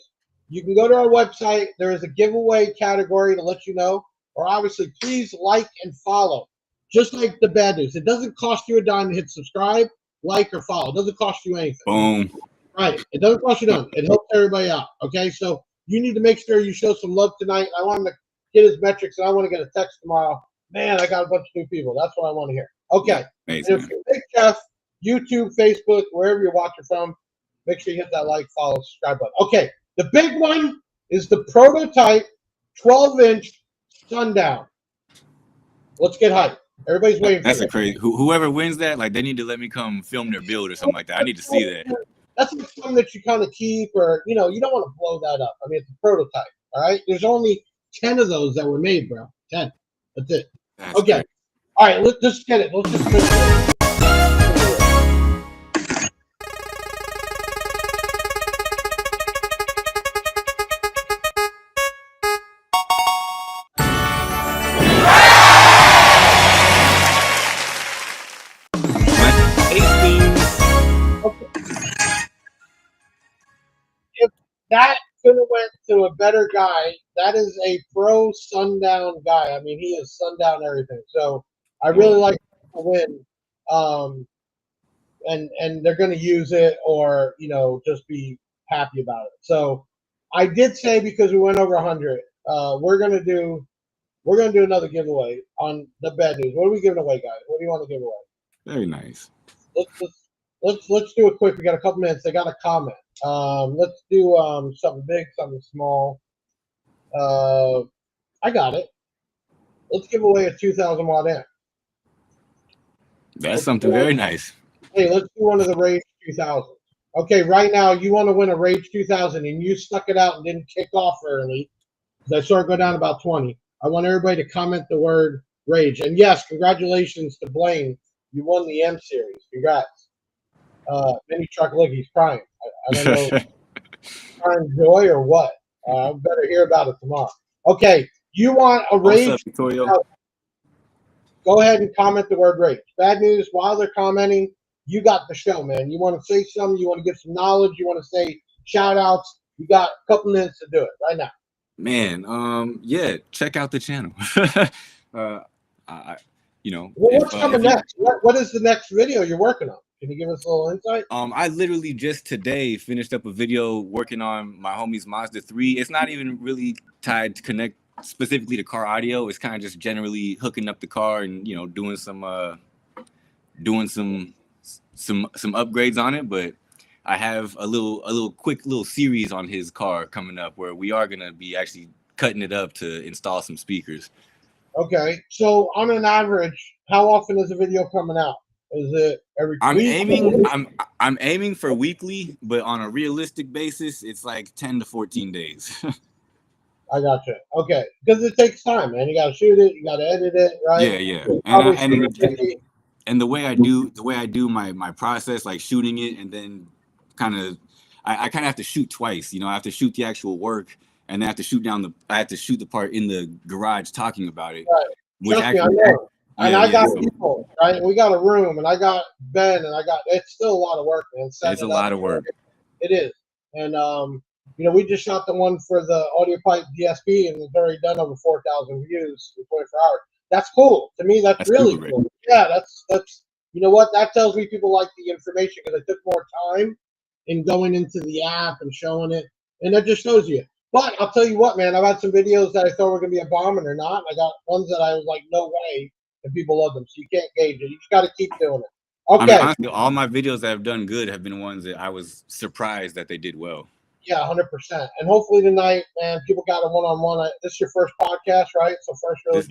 You can go to our website. There is a giveaway category to let you know. Or obviously, please like and follow. Just like the bad news. It doesn't cost you a dime to hit subscribe, like, or follow. It doesn't cost you anything. Boom. Right. It doesn't cost you nothing. It helps everybody out. Okay? So you need to make sure you show some love tonight. I want him to get his metrics, and I want to get a text tomorrow. Man, I got a bunch of new people. That's what I want to hear. Okay. Amazing. And if you're Big Jeff, YouTube, Facebook, wherever you're watching from, make sure you hit that like, follow, subscribe button. Okay. The big one is the prototype 12-inch Sundown. Let's get hyped. Everybody's waiting for That's that. a crazy. Whoever wins that, like, they need to let me come film their build or something like that. I need to see that. That's something that you kind of keep, or you know, you don't want to blow that up. I mean, it's a prototype. All right. There's only 10 of those that were made, bro. 10. That's it. That's Okay. crazy. All right. Let's just get it. Let's just finish it. If that could have went to a better guy, that is a pro Sundown guy. I mean, he is Sundown everything. So I really like to win. And they're going to use it, or you know, just be happy about it. So I did say, because we went over 100, we're going to do another giveaway on the bad news. What are we giving away, guys? What do you want to give away? Very nice. Let's do it quick. We got a couple minutes. They got a comment. Let's do something big, something small. I got it. Let's give away a 2,000 watt amp. That's something very nice. Hey, let's do one of the Rage 2000. Okay, right now you want to win a Rage 2000, and you stuck it out and didn't kick off early because I saw it go down about 20. I want everybody to comment the word Rage. And yes, congratulations to Blaine. You won the M series. Congrats. Mini Truck, look, he's crying. I don't know, crying joy or what. I better hear about it tomorrow. Okay, you want a Rage? What's up, Victoria? Go ahead and comment the word Rage. Bad news, while they're commenting, you got the show, man. You want to say something, you want to give some knowledge, you want to say shout outs, you got a couple minutes to do it right now. Man, yeah, check out the channel. What's coming next? What is the next video you're working on? Can you give us a little insight? I literally just today finished up a video working on my homie's Mazda 3. It's not even really tied to connect specifically to car audio. It's kind of just generally hooking up the car and doing some upgrades on it. But I have a quick little series on his car coming up where we are gonna be actually cutting it up to install some speakers. Okay, so on an average, how often is a video coming out? Is it every week? I'm aiming for weekly, but on a realistic basis, it's like 10 to 14 days. I gotcha. Okay, because it takes time, man. You gotta shoot it, you gotta edit it, right? Yeah. And the way I do my process, like shooting it, and then I kind of have to shoot twice. I have to shoot the actual work, and then I have to shoot the part in the garage talking about it. Right. Which Trust me, I know. And I got people, right? We got a room, and I got Ben, and it's still a lot of work, man. It's a lot of work. It is. And, we just shot the one for the audio pipe DSP, and it's already done over 4,000 views in 24 hours. That's cool. To me, that's really cool. Yeah, that's you know what? That tells me people like the information because I took more time in going into the app and showing it. And that just shows you. But I'll tell you what, man, I've had some videos that I thought were going to be a bomb and they're not. I got ones that I was like, no way. And people love them. So you can't gauge it. You just got to keep doing it. Okay. Honestly, all my videos that have done good have been ones that I was surprised that they did well. Yeah, 100%. And hopefully tonight, man, people got a one-on-one. This is your first podcast, right? So first really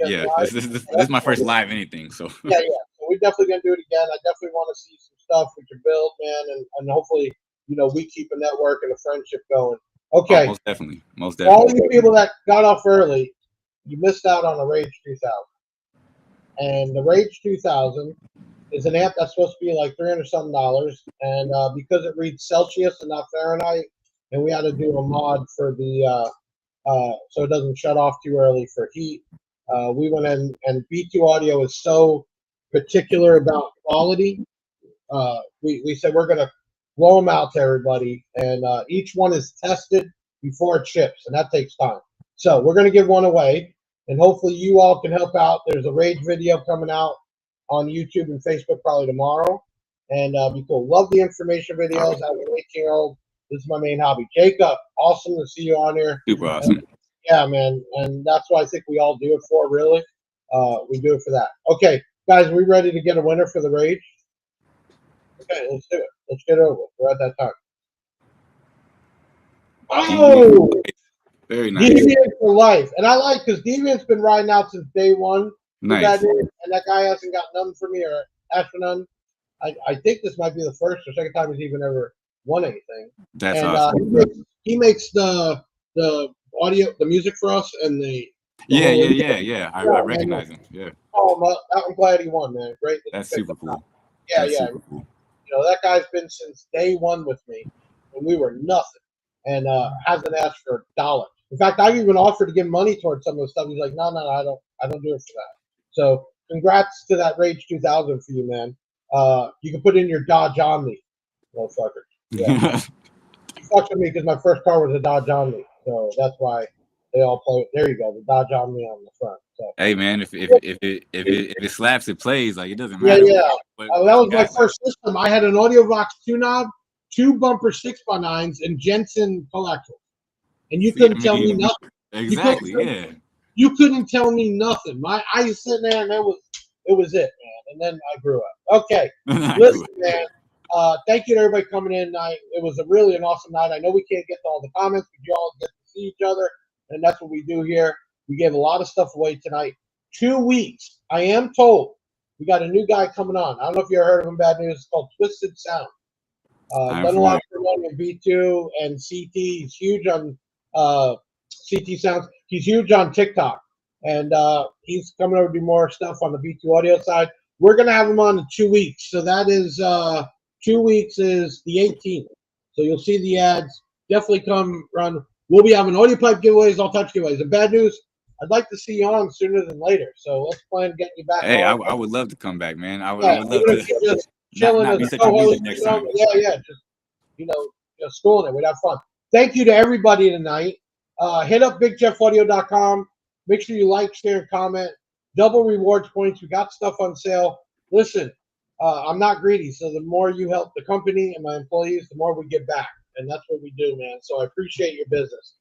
this is my first live anything. So yeah. So we're definitely going to do it again. I definitely want to see some stuff we can build, man. And hopefully, we keep a network and a friendship going. Okay. Most definitely. All you people that got off early, you missed out on the Rage 2000. And the Rage 2000 is an amp that's supposed to be like $300-something. And because it reads Celsius and not Fahrenheit, and we had to do a mod for the so it doesn't shut off too early for heat. We went in, and B2 Audio is so particular about quality. We said we're going to blow them out to everybody, and each one is tested before it ships, and that takes time. So we're going to give one away, and hopefully you all can help out. There's a Rage video coming out on YouTube and Facebook probably tomorrow, and be cool. Love the information videos. I have an 18-year-old. This is my main hobby. Jacob, awesome to see you on here. Super awesome. Yeah, man, and that's what I think we all do it for, really. We do it for that. Okay, guys, are we ready to get a winner for the Rage? Okay, let's do it. Let's get it over. We're at that time. Oh! Very nice. Deviant for life. And I like, because Deviant's been riding out since day one. Nice. And that guy hasn't got nothing for me or asked for none. I think this might be the first or second time he's even ever won anything. That's awesome. He makes the audio, the music for us, and the yeah. I recognize him. Yeah. Oh, I'm glad he won, man. Great. That's super cool. Yeah, That's super cool. That guy's been since day one with me, and we were nothing, and hasn't asked for $1. In fact, I've even offered to give money towards some of the stuff. He's like, no, I don't do it for that. So, congrats to that Rage 2000 for you, man. You can put in your Dodge Omni, motherfucker. Yeah. You fucked with me because my first car was a Dodge Omni, so that's why they all play. There you go, the Dodge Omni on the front. So. Hey man, if it slaps, it plays. Like it doesn't matter. Yeah. That was my first system. I had an AudioVox 2-knob, 2 bumper 6x9s, and Jensen coaxials, and you couldn't tell me nothing. Exactly. Yeah. You couldn't tell me nothing. I was sitting there, and it was it, man. And then I grew up. Okay, listen, man. Thank you to everybody coming in tonight. It was really an awesome night. I know we can't get to all the comments, but you all get to see each other, and that's what we do here. We gave a lot of stuff away tonight. 2 weeks. I am told we got a new guy coming on. I don't know if you ever heard of him. Bad News. It's called Twisted Sound. Done a lot for money in B2 and CT. He's huge on CT Sounds. He's huge on TikTok, and he's coming over to do more stuff on the B2 Audio side. We're gonna have him on in 2 weeks. So that is 2 weeks is the 18th. So you'll see the ads. Definitely come run. We'll be having audio pipe giveaways, all types of giveaways. And Bad News, I'd like to see you on sooner than later. So let's plan on getting you back. Hey, I would love to come back, man. I would love to. chilling not as be a such a music co-host. next time. Yeah, just schooling it. We'd have fun. Thank you to everybody tonight. Hit up BigJeffAudio.com. Make sure you like, share, and comment. Double rewards points. We got stuff on sale. Listen, I'm not greedy, so the more you help the company and my employees, the more we get back, and that's what we do, man. So I appreciate your business.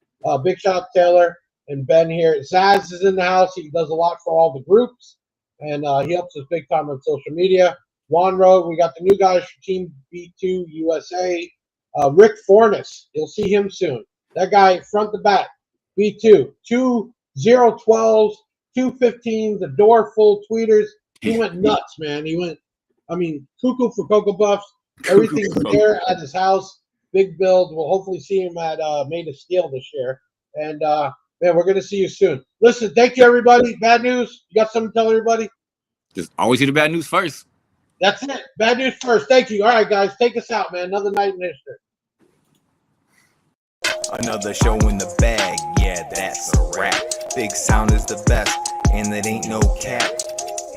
Big shout out to Taylor and Ben here. Zaz is in the house. He does a lot for all the groups, and he helps us big time on social media. Juan Road, we got the new guys from Team B2 USA. Rick Fornes, you'll see him soon. That guy, front to back, B2, 2 012s, 215s, a door full tweeters. He went nuts, man. He went, cuckoo for Cocoa Puffs. Everything's there at his house. Big build. We'll hopefully see him at Made of Steel this year. And, man, we're going to see you soon. Listen, thank you, everybody. Bad news. You got something to tell everybody? Just always hear the bad news first. That's it. Bad news first. Thank you. All right, guys. Take us out, man. Another night in history. Another show in the bag, yeah, that's a wrap. Big Sound is the best, and it ain't no cap.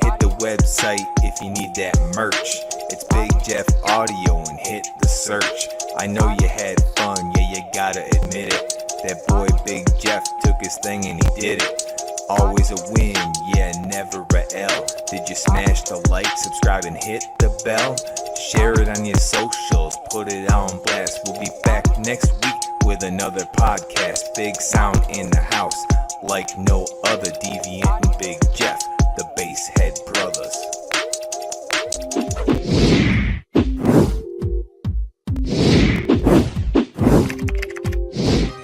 Hit the website if you need that merch. It's Big Jeff Audio and hit the search. I know you had fun, yeah, you gotta admit it. That boy Big Jeff took his thing and he did it. Always a win, yeah, never a L. Did you smash the like, subscribe, and hit the bell? Share it on your socials, put it on blast. We'll be back next week with another podcast. Big Sound in the house, like no other. Deviant and Big Jeff, the Basshead Brothers.